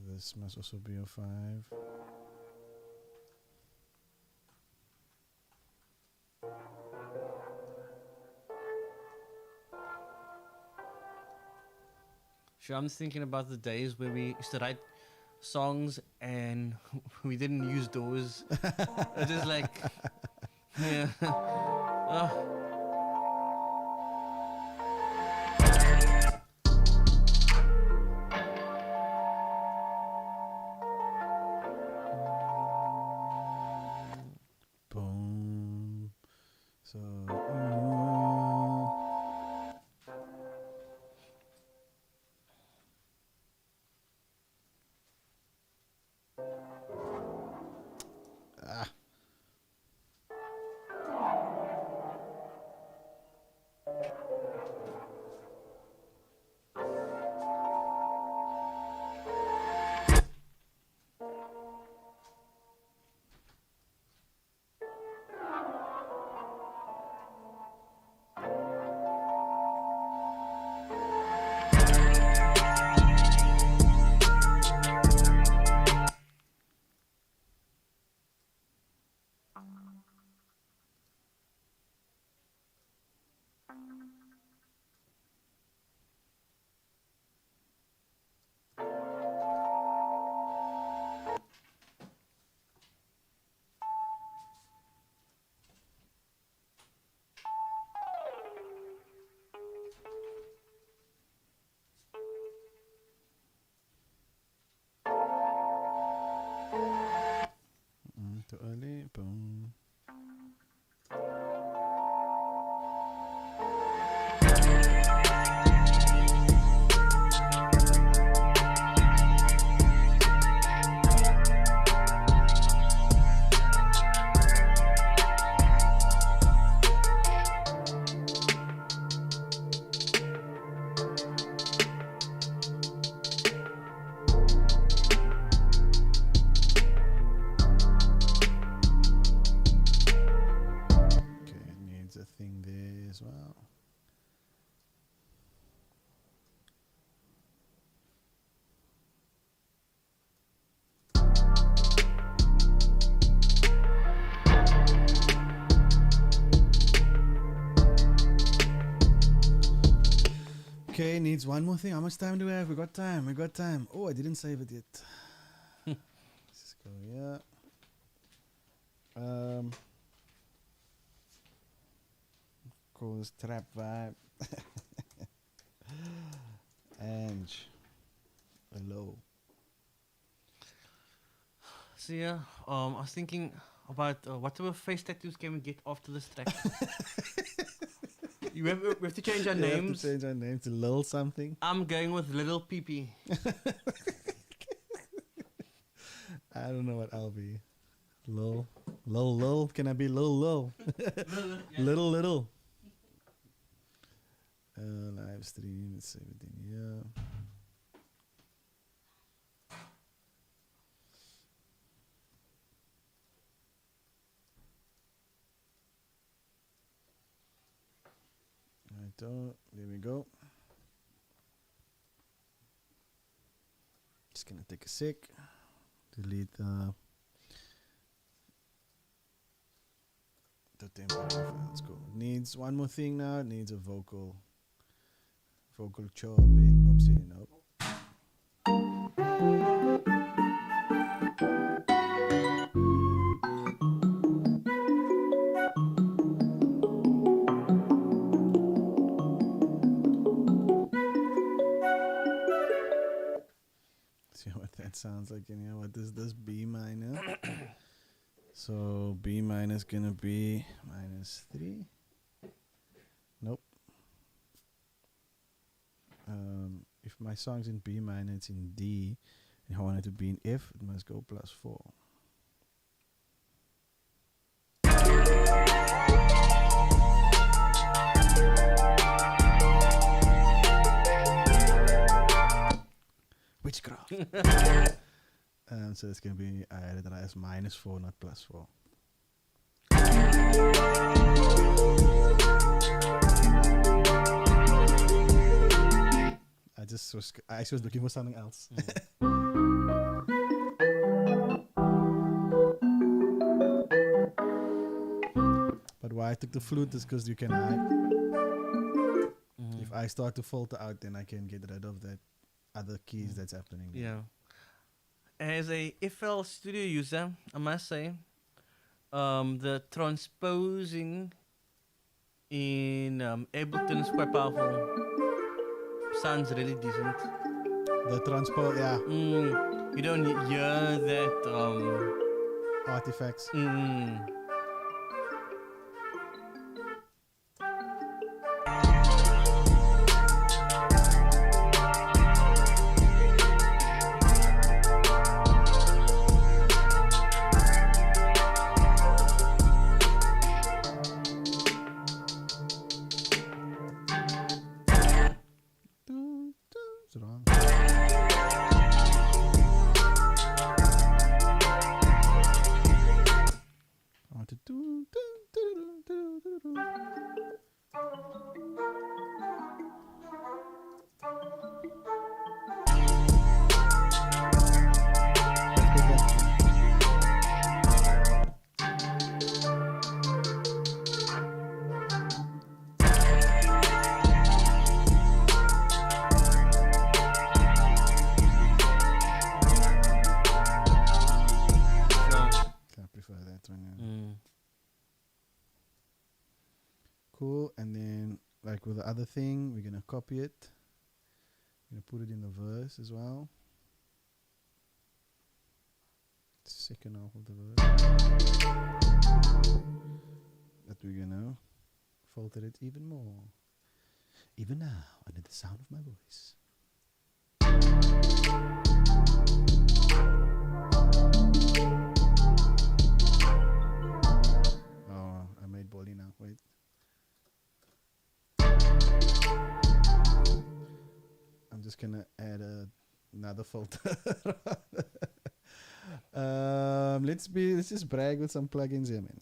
This must also be a 5. Sure, I'm just thinking about the days where we used to write songs, and we didn't use those. It's just like, yeah. Oh, Boom. So. Ah. Too early. Boom. Okay, it needs a thing there as well. Okay, needs one more thing. How much time do we have? We got time. We got time. Oh, I didn't save it yet. Let's just go here. Course trap vibe. Ange. Hello. so yeah. I was thinking about what type of face tattoos can we get after this track. We have to change our We have to names. change our name to Lil something. I'm going with Little PP. I don't know what I'll be. Lil. Lil. Can I be Lil? Little. Live stream. Let's save it in here. There we go. Just gonna take a sec. Delete the temporary files. Cool. Needs one more thing now. It needs a vocal chop. Oopsie, nope. See what that sounds like in here. What is this? B minor. So B minor is gonna be -3. Nope. If my song's in B minor, it's in D. If I want it to be in F, it must go +4. Witchcraft. So it's gonna be I had it as -4, not +4. I was looking for something else. But why I took the flute is because you can hide. If I start to filter out, then I can get rid of that other keys that's happening. Yeah. as a FL Studio user, I must say, the transposing in Ableton is quite powerful. Sounds really decent. The transpo, yeah, You don't hear that. artifacts. It's wrong. I want to do. I prefer that one. Yeah. Cool. And then, like with the other thing, we're gonna copy it. We're gonna put it in the verse as well. Second half of the verse. That we're gonna filter it even more. Even now, under the sound of my voice. Oh, I made Bolly now. Wait. I'm just gonna add another filter. Let's just brag with some plugins here, man.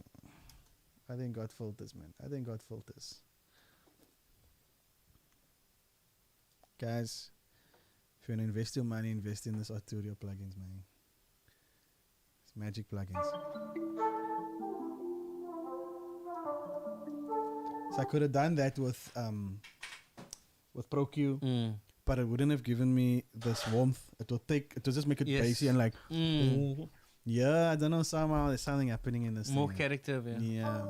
I think got filters, man. I think got filters. Guys, if you wanna invest your money, invest in this Arturio plugins, man. It's magic plugins. So I could have done that with ProQ, but it wouldn't have given me this warmth. It'll just make it bassy and like, yeah, I don't know, somehow there's something happening in this More thing. character, yeah. Yeah,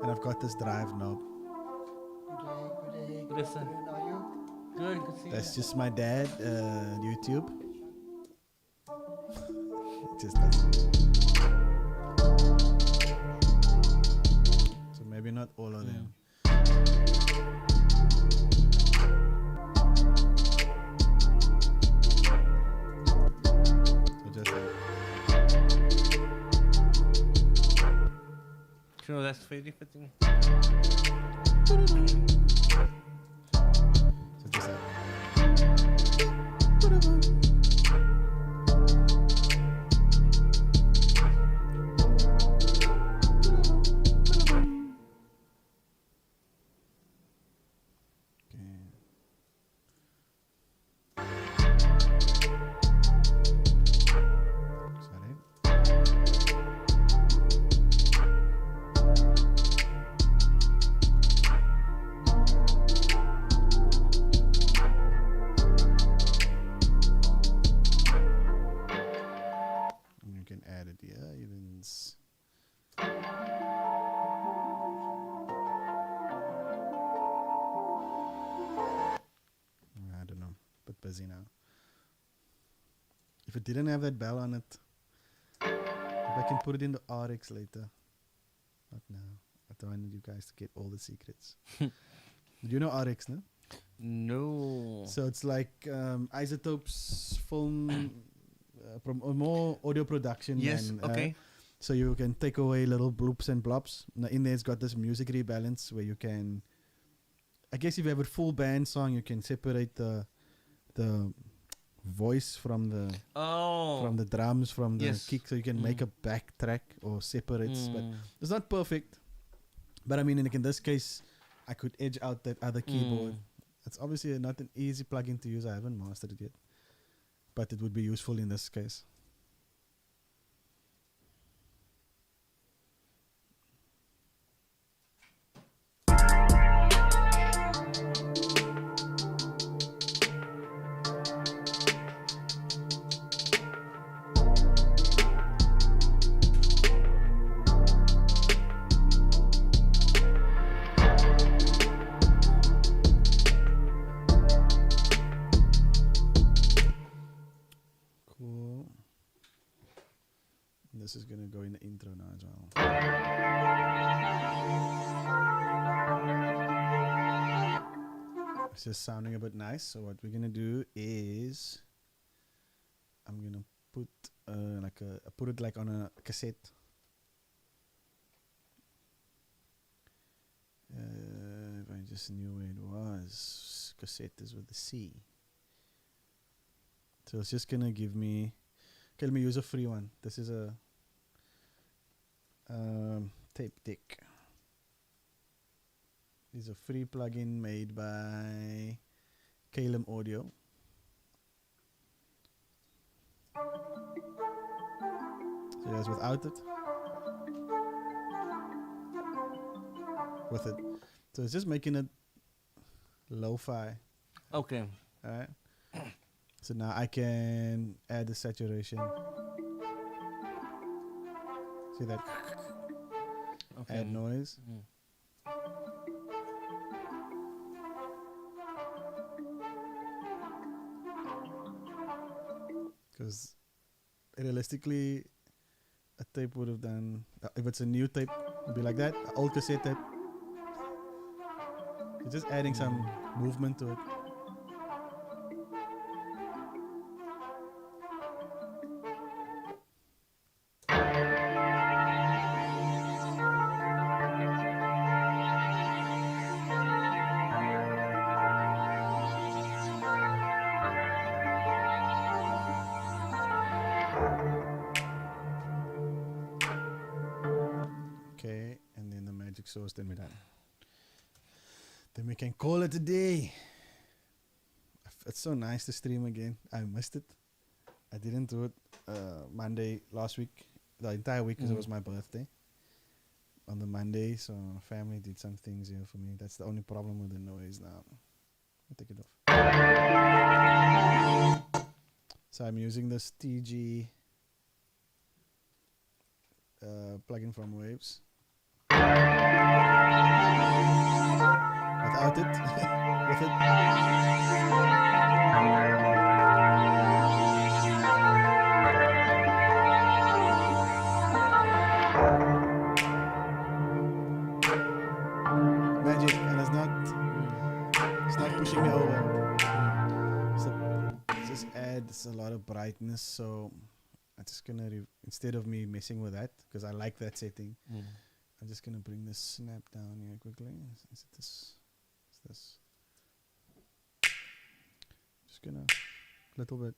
and I've got this drive knob. Good day. Listen. How are you? Good, good see That's just my dad, YouTube. It just doesn't. So maybe not all of them. So just You know, that's very fitting. so just busy now. If it didn't have that bell on it, if I can put it in the RX later. Not now. I don't want you guys to get all the secrets. You know RX, no? No. So it's like Isotopes film, more audio production. Yes, than, okay. So you can take away little bloops and blobs. Now in there it's got this music rebalance where you can, I guess if you have a full band song, you can separate the voice from the drums, from the kick, so you can make a backtrack or separates. But it's not perfect. But I mean, in this case, I could edge out that other keyboard. It's obviously not an easy plugin to use. I haven't mastered it yet, but it would be useful in this case. just sounding a bit nice. So what we're gonna do is I'm gonna put I put it like on a cassette. If I just knew where it was, cassette is with the C. So it's just gonna give me. Okay, let me use a free one. This is a tape deck. This is a free plugin made by Calum Audio. So that's without it. With it. So it's just making it lo-fi. Okay. Alright. So now I can add the saturation. See that? Okay. Add noise. Mm. Because realistically, a tape would have done. If it's a new tape, it'd be like that. An old cassette tape. You're just adding some movement to it. Okay, and then the magic sauce, then we're done. Then we can call it a day. It's so nice to stream again. I missed it. I didn't do it Monday last week, the entire week, because it was my birthday. On the Monday, so family did some things here for me. That's the only problem with the noise now. I'll take it off. So I'm using this TG plugin from Waves. Without it, with it. Magic, and it's not pushing me over. So it just adds a lot of brightness. So I'm just gonna instead of me messing with that, because I like that setting. I'm just gonna bring this snap down here quickly. Is it this? Is this? Just gonna little bit.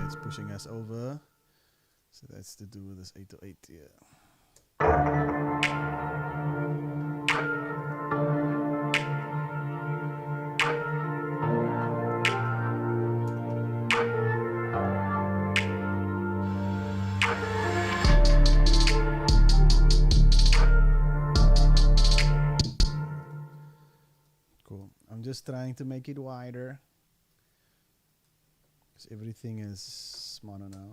It's pushing us over. So that's to do with this 808 here. Cool. I'm just trying to make it wider. Because everything is mono now.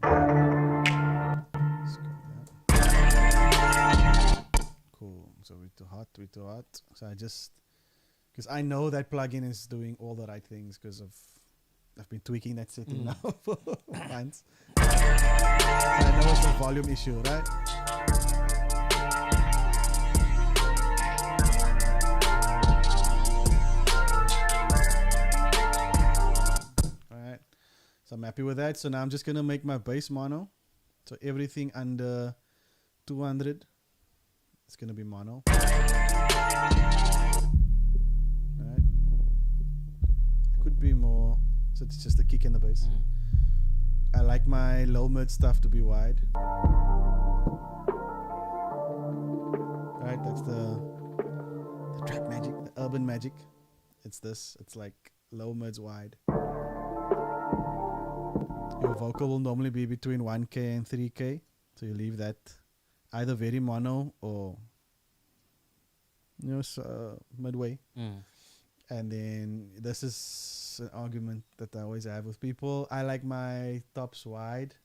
Let's go there. Cool. So we're too hot. So because I know that plugin is doing all the right things because I've been tweaking that setting now for months. So I know it's a volume issue, right? Alright. So I'm happy with that. So now I'm just gonna make my bass mono. So everything under 200 is gonna be mono. Alright. Could be more. So it's just a kick in the bass. I like my low mid stuff to be wide. Right, that's the trap magic, the urban magic. It's this. It's like low mids wide. Your vocal will normally be between 1K and 3K. So you leave that either very mono or midway. And then this is an argument that I always have with people. I like my tops wide.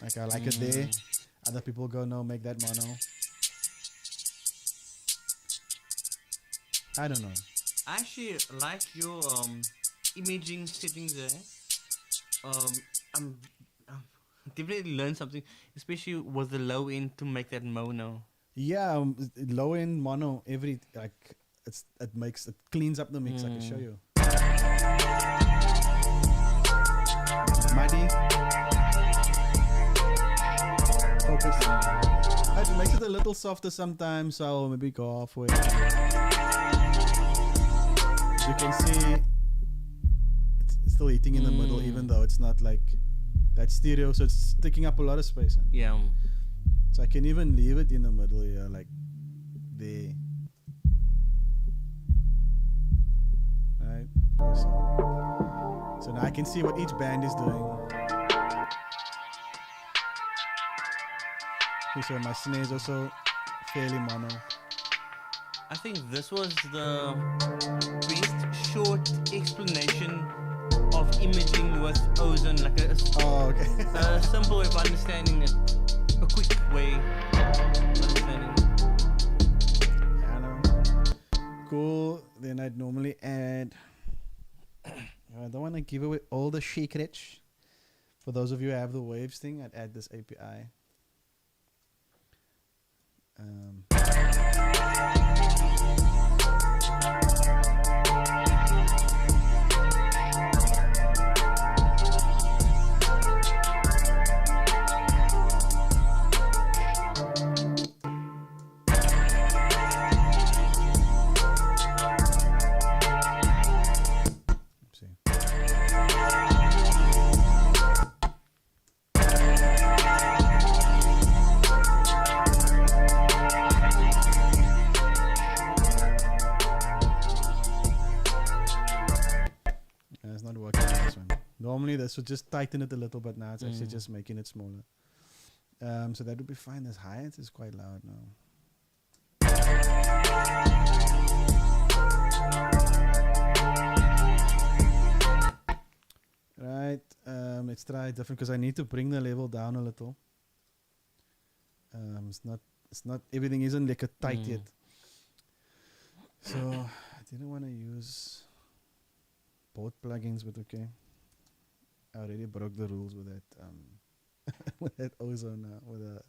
Like I like it there. Other people go, no, make that mono. I don't know. I actually like your imaging settings there. Um, I'm, I'm definitely learned something, especially with the low end to make that mono. Yeah, low end mono. It cleans up the mix. I can show you. Muddy. Focus. It makes it a little softer sometimes, so I'll maybe go halfway. You can see it's still hitting in the middle, even though it's not like that stereo, so it's taking up a lot of space. Yeah. So I can even leave it in the middle here, like there. Right? So now I can see what each band is doing. Okay, so my snare is also fairly mono. I think this was the best short explanation of imaging with ozone, like Oh, okay. a simple way of understanding it, a quick way of understanding. I know. Cool. Then I'd normally add. I don't want to give away all the secrets. For those of you who have the waves thing, I'd add this API. It's not working on this one. Normally this would just tighten it a little, but now it's actually just making it smaller. So that would be fine. This hi-hat is quite loud now. Right, let's try it different because I need to bring the level down a little. It's not everything isn't like a tight yet. So I didn't want to use both plugins, but okay. I already broke the rules with that with that ozone with a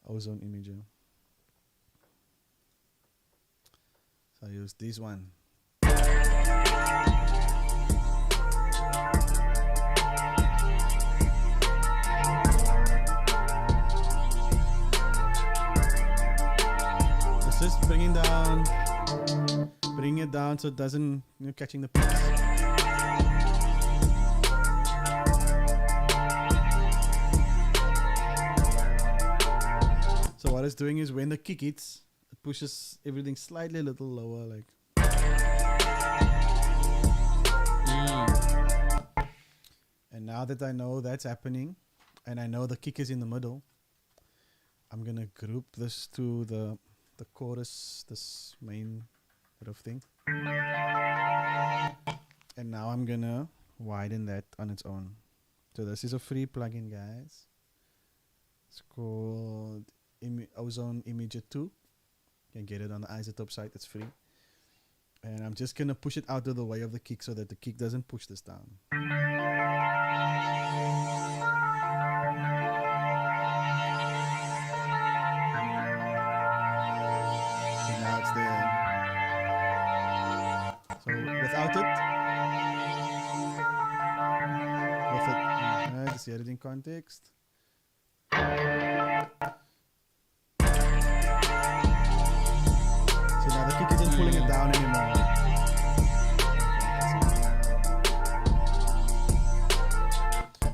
ozone imager. So I use this one. It's just bringing it down so it doesn't, catching the peaks. So what it's doing is when the kick hits, it pushes everything slightly a little lower, like. And now that I know that's happening, and I know the kick is in the middle, I'm gonna group this to the chorus, this main bit of thing. And now I'm gonna widen that on its own. So this is a free plugin, guys. It's called Ozone Imager 2. You can get it on the Isotope site, it's free. And I'm just gonna push it out of the way of the kick so that the kick doesn't push this down. So without it, just hear it in context. So now the kick isn't pulling it down anymore.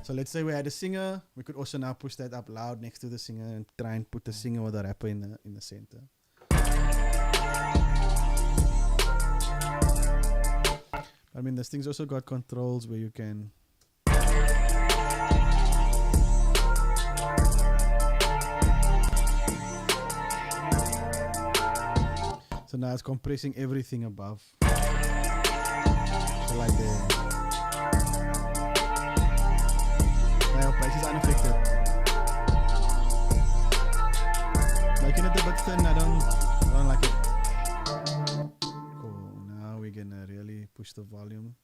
So let's say we had a singer, we could also now push that up loud next to the singer and try and put the singer or the rapper in the center. I mean, this thing's also got controls where you can. So now it's compressing everything above. So like the. My price is unaffected. Making it a bit thin, I don't like it. Cool. Now we push the volume.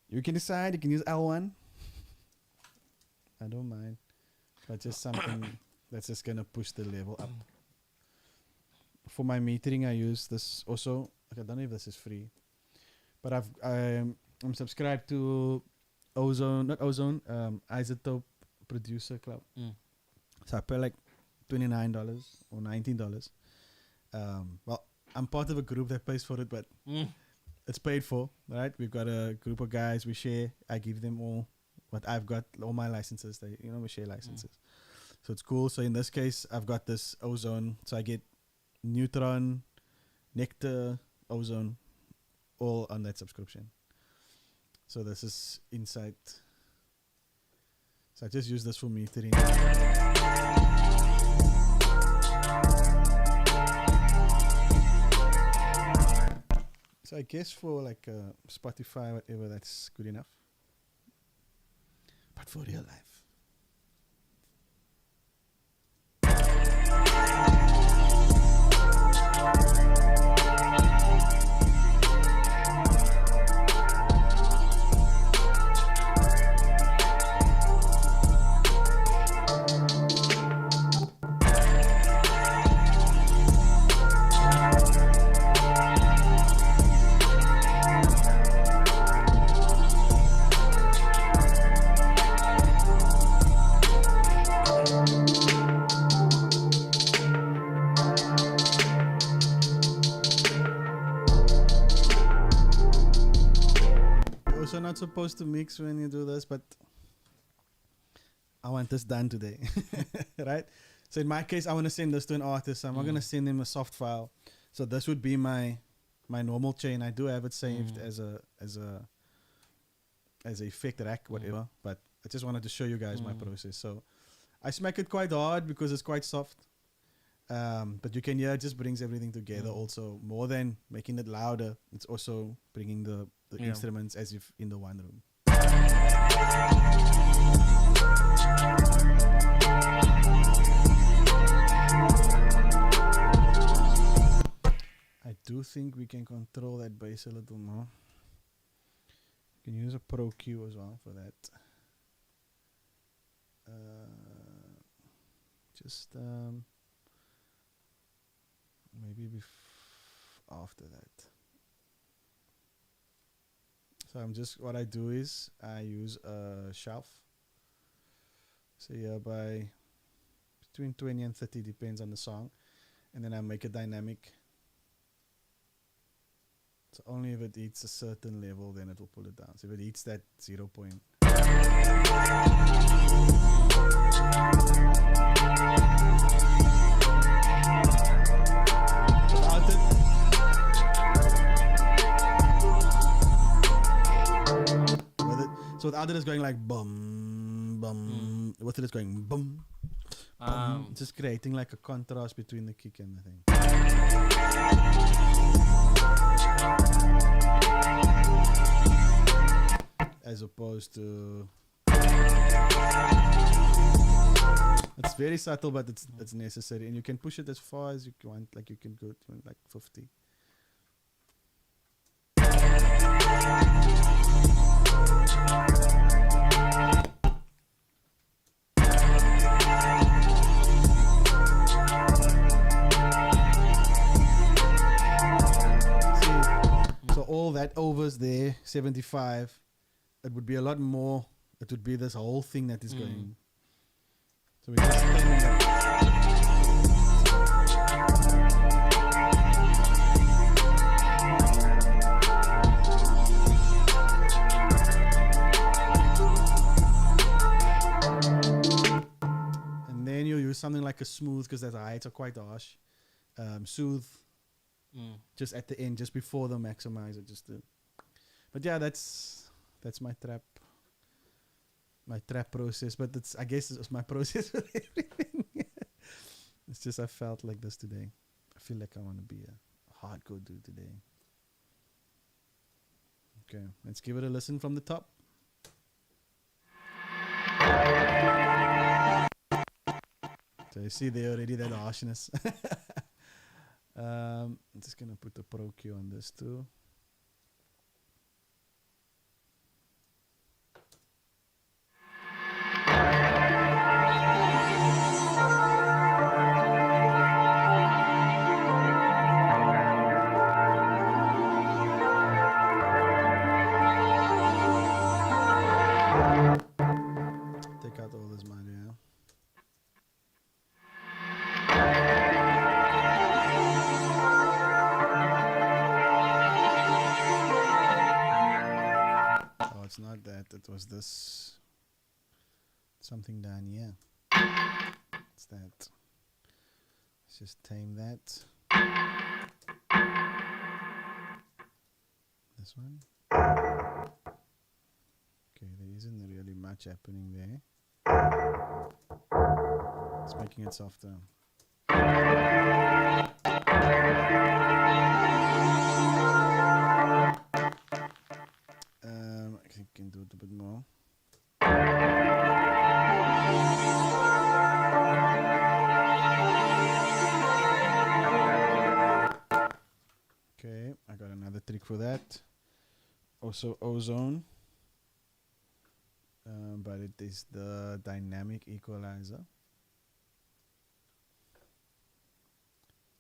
You can decide. You can use L1. I don't mind, but just something that's just gonna push the level up. For my metering, I use this also. Like, I don't know if this is free, but I'm subscribed to Isotope Producer Club. So I pay like $29 or $19. Well, I'm part of a group that pays for it, but it's paid for, right? We've got a group of guys. We share. I give them all what I've got, all my licenses. We share licenses. So it's cool. So in this case, I've got this ozone. So I get neutron, nectar, ozone, all on that subscription. So this is Insight. So I just use this for metering. So I guess for like Spotify, whatever, that's good enough. But for real life. Also not supposed to mix when you do this, but I want this done today. Right? So in my case, I want to send this to an artist. I'm not going to send him a soft file. So this would be my normal chain. I do have it saved as a effect rack, whatever. But I just wanted to show you guys my process. So I smack it quite hard because it's quite soft. But you can hear it just brings everything together. Also, more than making it louder, it's also bringing the instruments as if in the one room. I do think we can control that bass a little more. You can use a Pro Q as well for that. Maybe after that. So what I do is I use a shelf. So yeah, by between 20 and 30 depends on the song. And then I make it dynamic. So only if it hits a certain level, then it will pull it down. So if it hits that 0 point. So without it, it's going like bum, bum. With it, it's going bum, bum. Just creating like a contrast between the kick and the thing. As opposed to... It's very subtle, but it's necessary. And you can push it as far as you want. Like you can go to like 50. So all that overs there, 75, it would be a lot more. It would be this whole thing that is going. So we just turning that. And then you use something like a smooth because the heights are quite harsh. Soothe. Just at the end, just before the maximizer, but yeah, that's my trap process. But I guess it's my process with everything. It's just I felt like this today. I feel like I want to be a hardcore dude today. Okay, let's give it a listen from the top. So you see there already that harshness. I'm just gonna put the Pro Q on this too. this? Something down here. What's that? Let's just tame that. This one. Okay, there isn't really much happening there. It's making it softer. I can do it a bit more. Okay, I got another trick for that. Also ozone. But it is the dynamic equalizer.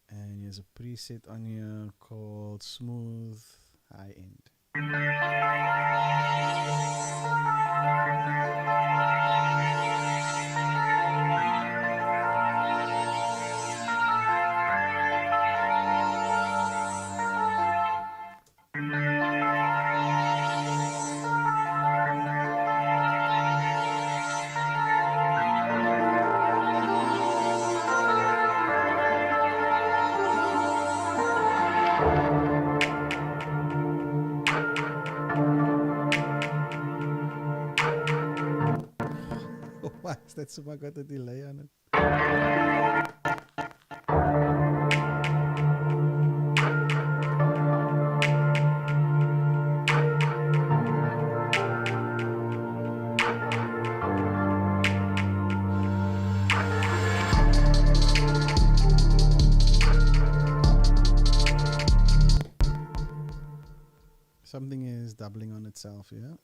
And there's a preset on here called smooth high end. Why is that so much got a delay on it? Something is doubling on itself, yeah?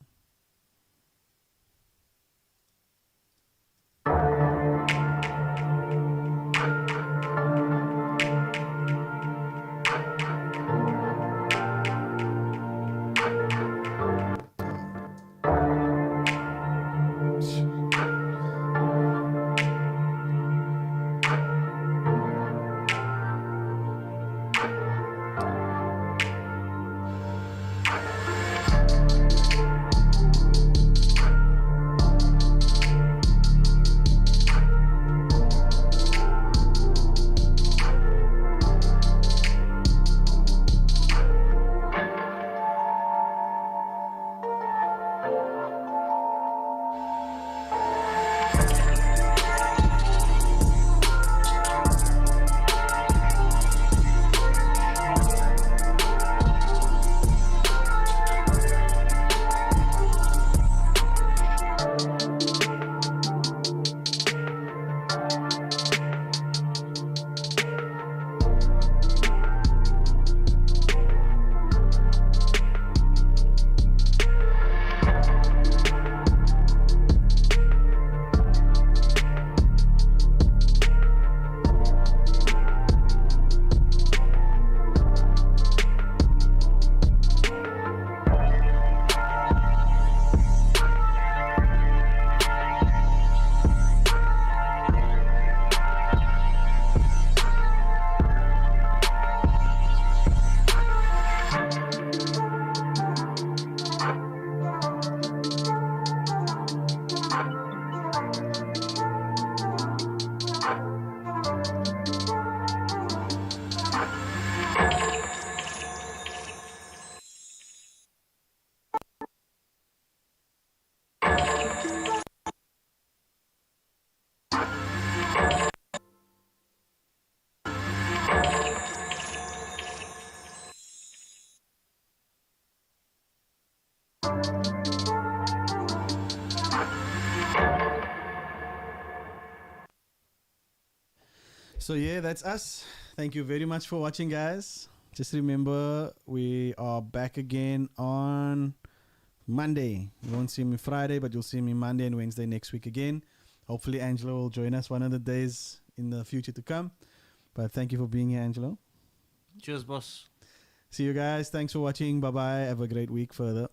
So yeah, that's us. Thank you very much for watching, guys. Just remember, we are back again on Monday. You won't see me Friday, but you'll see me Monday and Wednesday next week again. Hopefully Angelo will join us one of the days in the future to come. But thank you for being here, Angelo. Cheers, boss. See you guys. Thanks for watching. Bye-bye. Have a great week further.